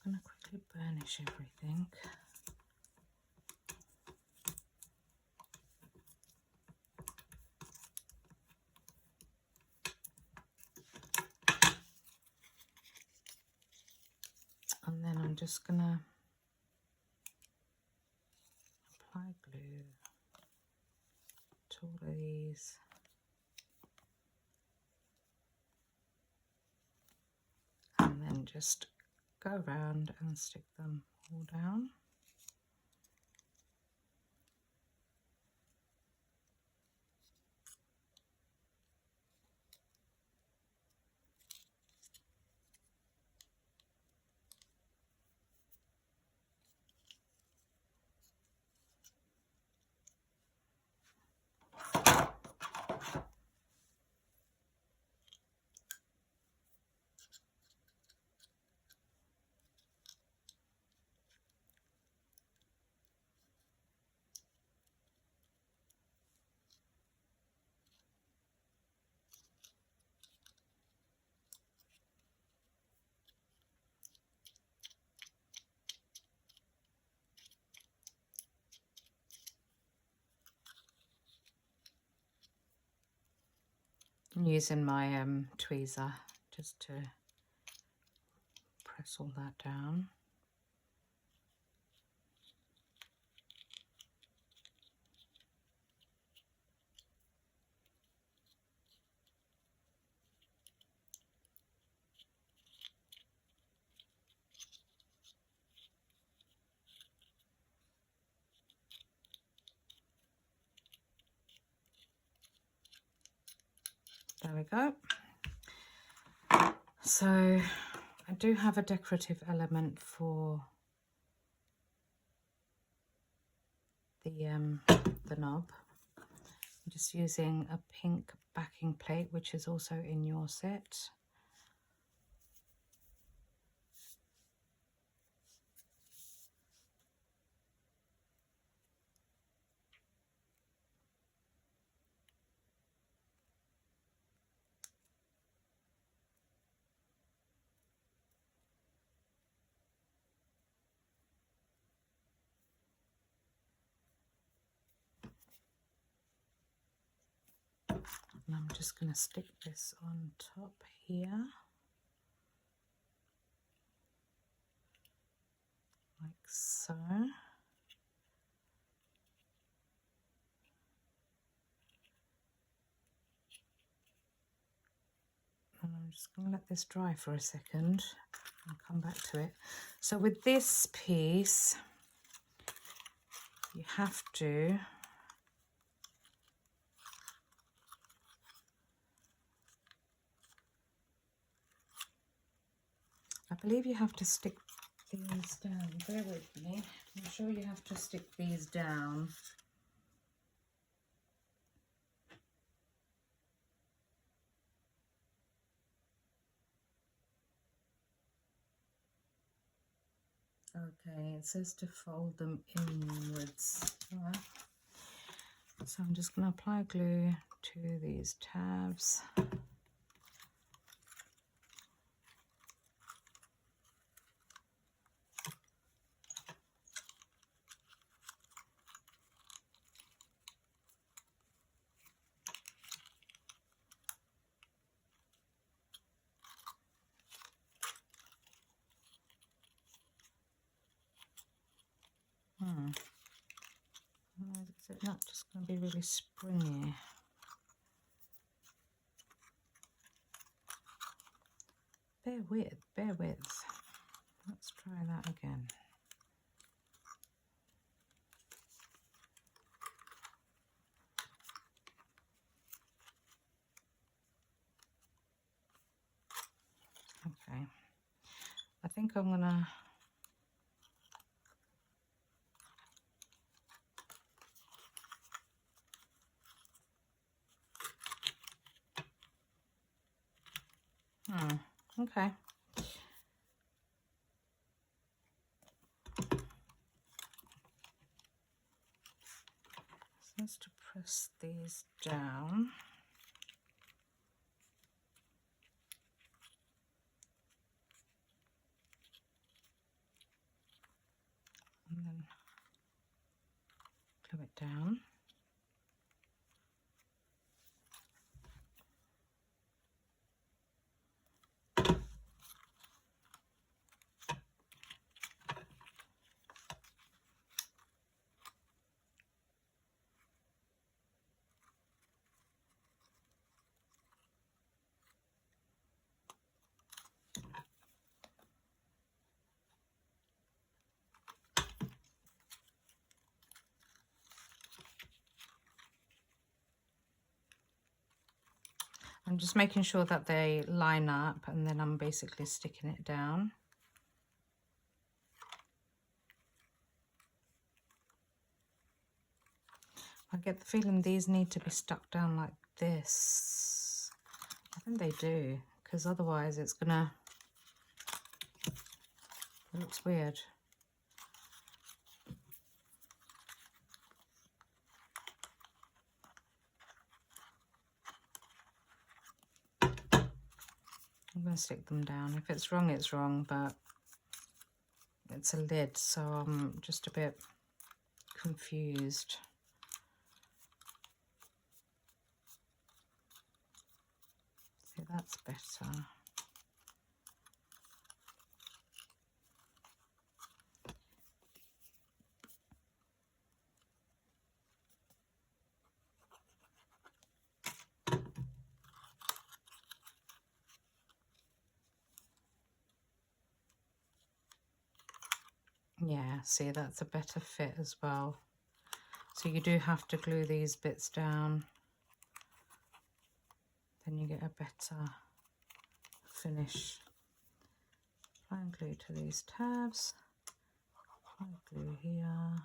I'm going to quickly burnish everything. And then I'm just going to apply glue to all of these. And then just go around and stick them all down. I'm using my tweezer just to press all that down. There we go. So I do have a decorative element for the knob. I'm just using a pink backing plate, which is also in your set. And I'm just going to stick this on top here, like so. I'm just going to let this dry for a second. I'll come back to it. So with this piece, you have to I believe you have to stick these down. Bear with me. I'm sure you have to stick these down. Okay, it says to fold them inwards. Right. So I'm just going to apply glue to these tabs. Is it not just going to be really springy? Bear with, bear with. Let's try that again. Okay, I think I'm gonna okay. So just to press these down. And then glue it down. I'm just making sure that they line up, and then I'm basically sticking it down. I get the feeling these need to be stuck down like this. I think they do, because otherwise it looks weird. I'm going to stick them down. If it's wrong, it's wrong, but it's a lid, so I'm just a bit confused. See, that's better. Yeah, see, that's a better fit as well. So you do have to glue these bits down. Then you get a better finish. Apply glue to these tabs. Apply glue here.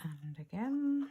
And again.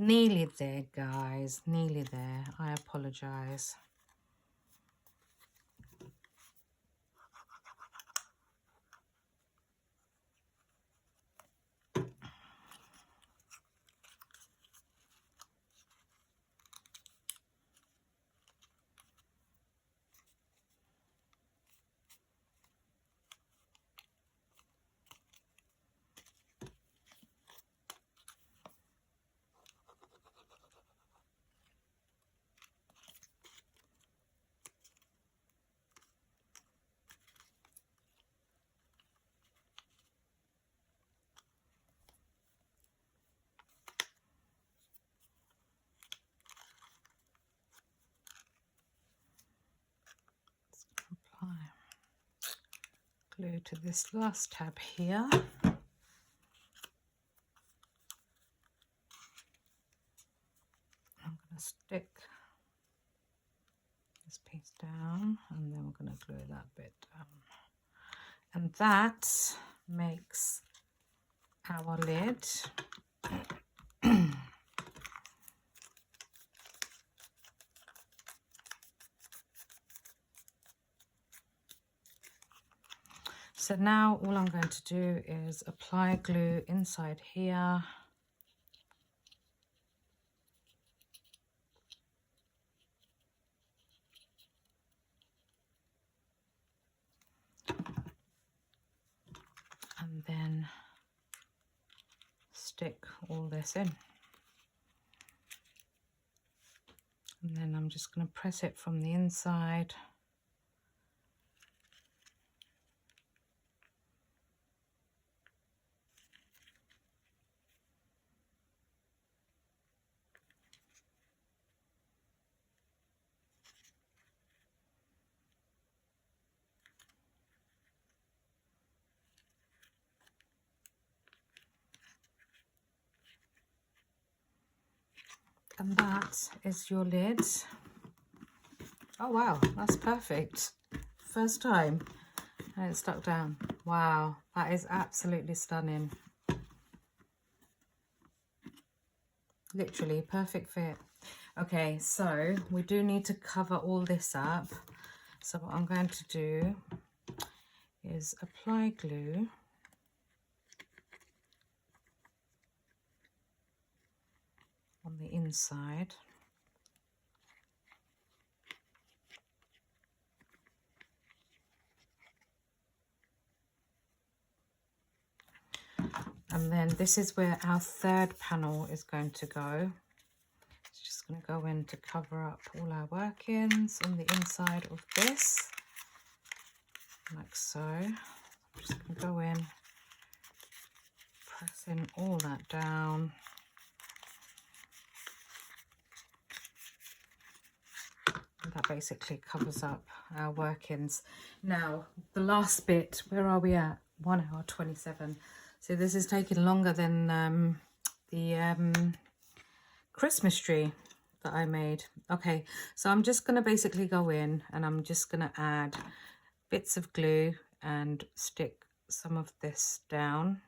Nearly there, guys. Nearly there. I apologize. Apply glue to this last tab here. I'm going to stick this piece down, and then we're going to glue that bit down. And that makes our lid. So now all I'm going to do is apply glue inside here. And then stick all this in. And then I'm just going to press it from the inside. And that is your lid. Oh wow, that's perfect. First time and it's stuck down. Wow, that is absolutely stunning. Literally perfect fit. Okay, so we do need to cover all this up. So what I'm going to do is apply glue on the inside. And then this is where our third panel is going to go. It's just going to go in to cover up all our workings on the inside of this, like so. I'm just going to go in, pressing all that down. And that basically covers up our workings. Now, the last bit, where are we at? 1 hour 27. So this is taking longer than the Christmas tree that I made. Okay, so I'm just going to basically go in and I'm just going to add bits of glue and stick some of this down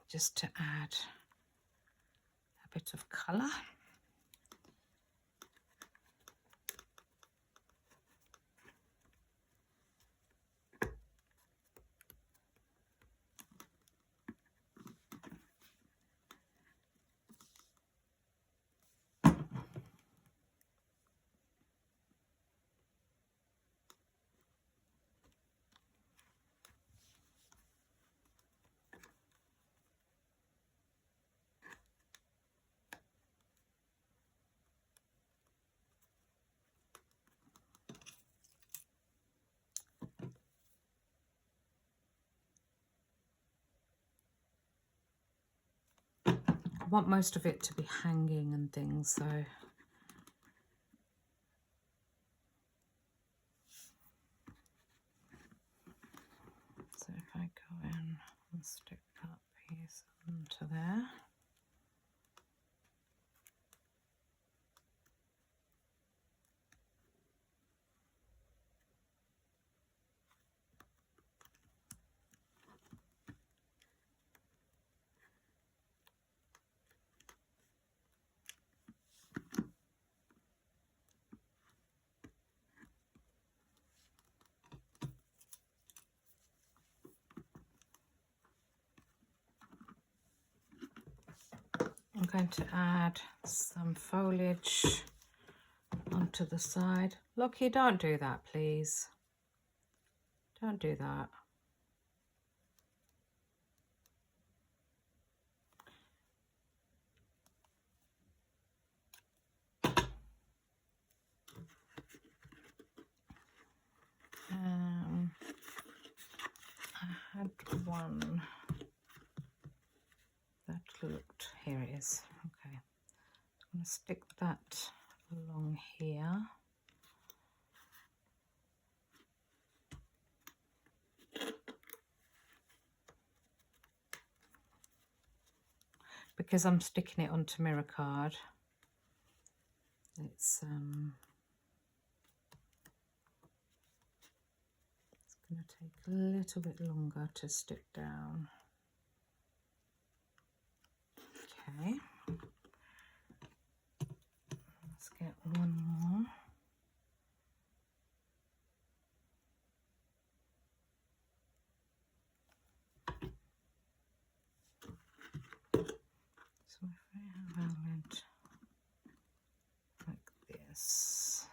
just to add a bit of colour. I want most of it to be hanging and things, so if I go in and stick that piece onto there. going to add some foliage onto the side. Lockie, don't do that, please. Don't do that. I had one that looked, here it is. Okay, I'm going to stick that along here. Because I'm sticking it onto mirror card, it's going to take a little bit longer to stick down. Okay, let's get one more. So if I have our lid like this,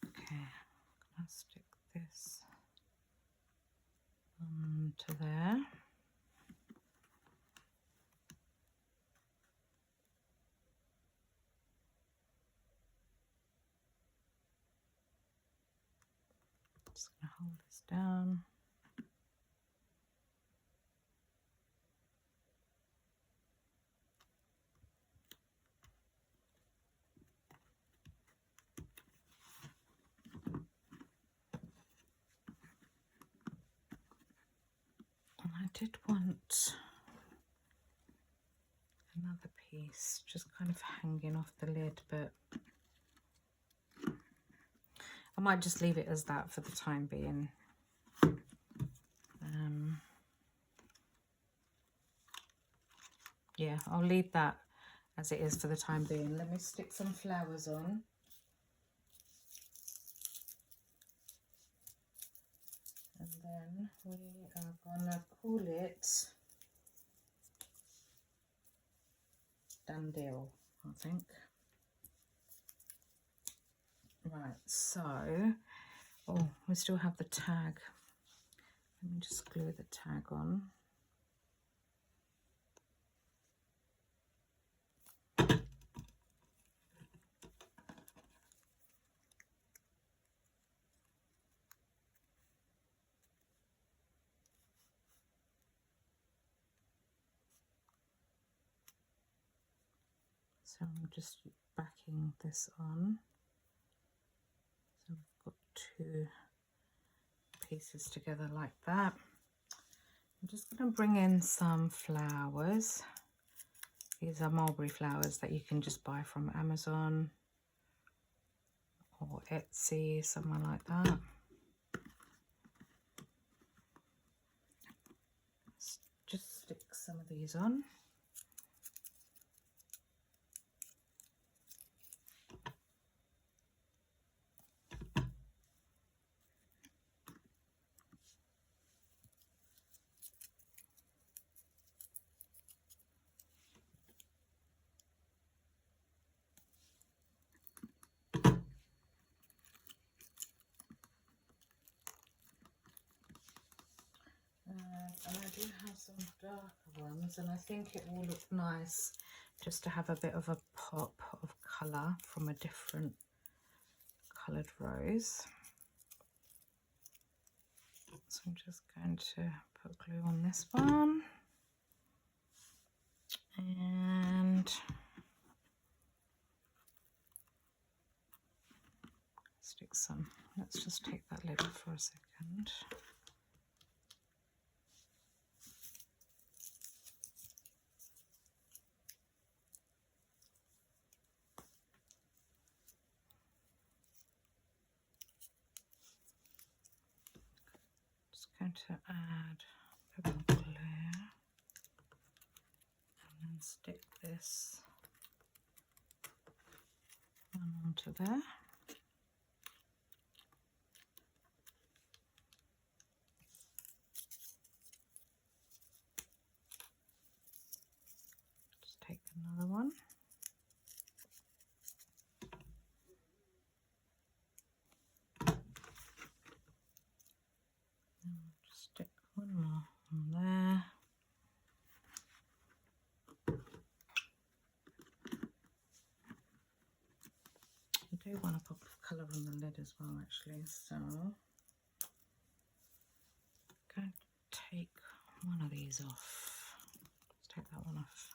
okay, I'm going to stick this onto there. Just going to hold this down. And I did want another piece just kind of hanging off the lid, but I might just leave it as that for the time being. Yeah, I'll leave that as it is for the time being. Let me stick some flowers on. And then we are gonna call it done deal, I think. Right, so, oh, we still have the tag. Let me just glue the tag on. So I'm just backing this on. So we've got two pieces together like that. I'm just going to bring in some flowers. These are mulberry flowers that you can just buy from Amazon or Etsy, somewhere like that. Let's just stick some of these on. And I do have some darker ones, and I think it will look nice just to have a bit of a pop of colour from a different coloured rose. So I'm just going to put glue on this one and stick some. Let's just take that lid off for a second. Going to add a bit more glue and then stick this one onto there. Just take Another one. Just stick one more on there. I do want to pop colour on the lid as well, actually, so I'm going to take one of these off. Let's take that one off.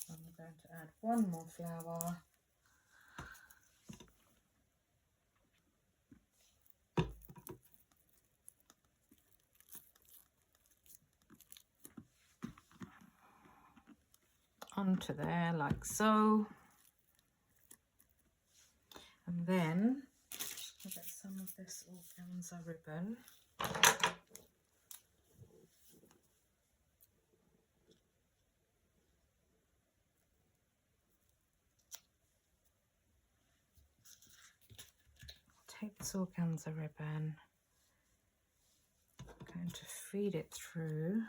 I'm going to add one more flower. Onto there, like so. And then just gonna get some of this organza ribbon. Take this organza ribbon. I'm going to feed it through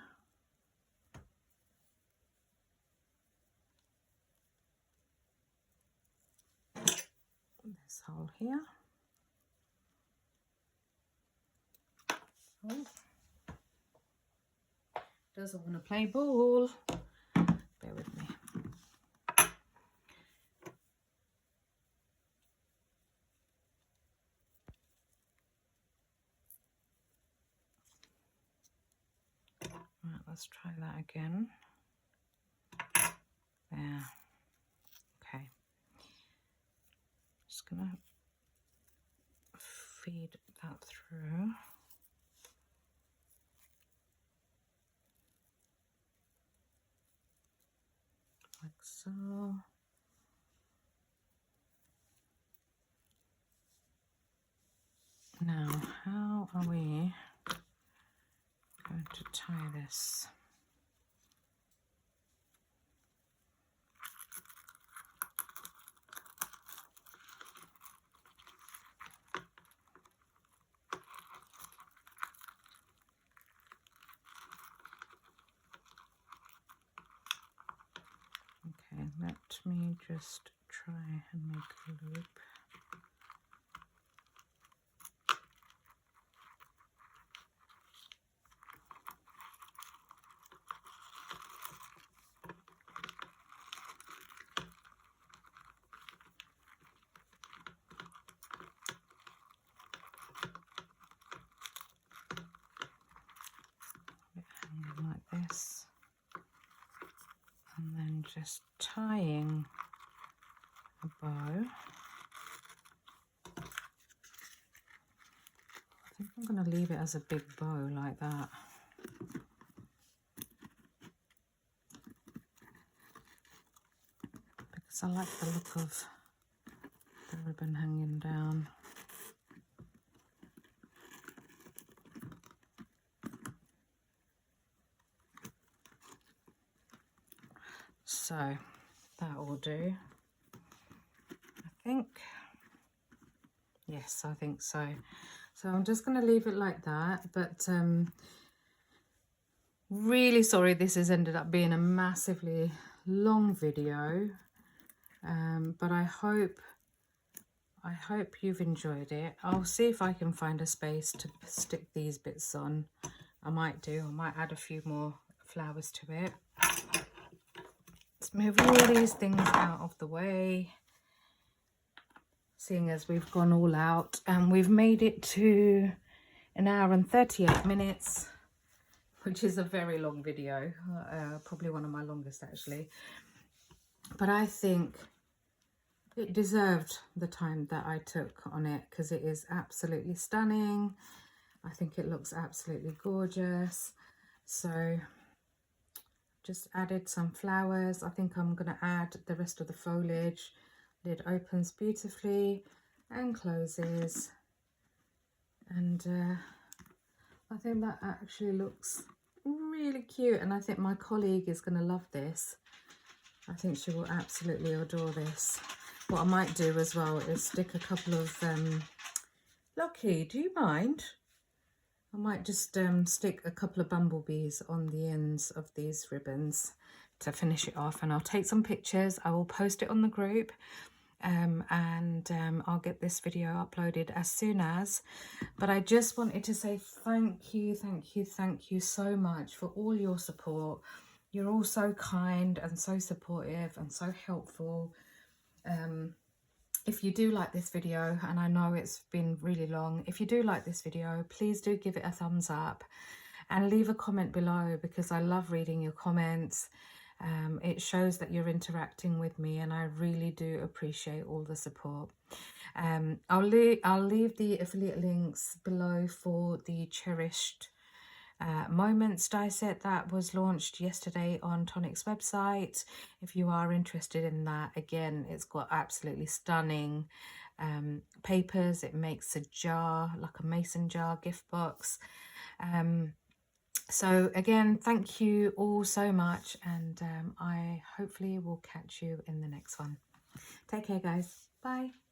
this hole here. Oh. Doesn't want to play ball. Bear with me. Right, let's try that again. There. Okay. Just gonna feed that through. Like so. Now, how are we going to tie this? Okay, let me just try and make a loop. Hanging like this, and then just tying a bow. I think I'm going to leave it as a big bow like that. Because I like the look of the ribbon hanging down. So that will do, I think. Yes, I think so. So I'm just going to leave it like that, but really sorry this has ended up being a massively long video, but I hope you've enjoyed it. I'll see if I can find a space to stick these bits on. I might add a few more flowers to it. Let's move all these things out of the way, seeing as we've gone all out, and we've made it to 1 hour and 38 minutes, which is a very long video, probably one of my longest actually, but I think it deserved the time that I took on it because it is absolutely stunning. I think it looks absolutely gorgeous. So just added some flowers. I think I'm going to add the rest of the foliage. Lid opens beautifully and closes, and I think that actually looks really cute, and I think my colleague is going to love this. I think she will absolutely adore this. What I might do as well is stick a couple of Lockie, do you mind? I might just stick a couple of bumblebees on the ends of these ribbons to finish it off, and I'll take some pictures. I will post it on the group, and I'll get this video uploaded as soon as. But I just wanted to say thank you so much for all your support. You're all so kind and so supportive and so helpful. If you do like this video, and I know it's been really long, if you do like this video, please do give it a thumbs up and leave a comment below, because I love reading your comments. It shows that you're interacting with me, and I really do appreciate all the support. I'll leave the affiliate links below for the Cherished Moments die set that was launched yesterday on Tonic's website. If you are interested in that, again, it's got absolutely stunning papers. It makes a jar, like a mason jar gift box. So again, thank you all so much, and I hopefully will catch you in the next one. Take care, guys. Bye.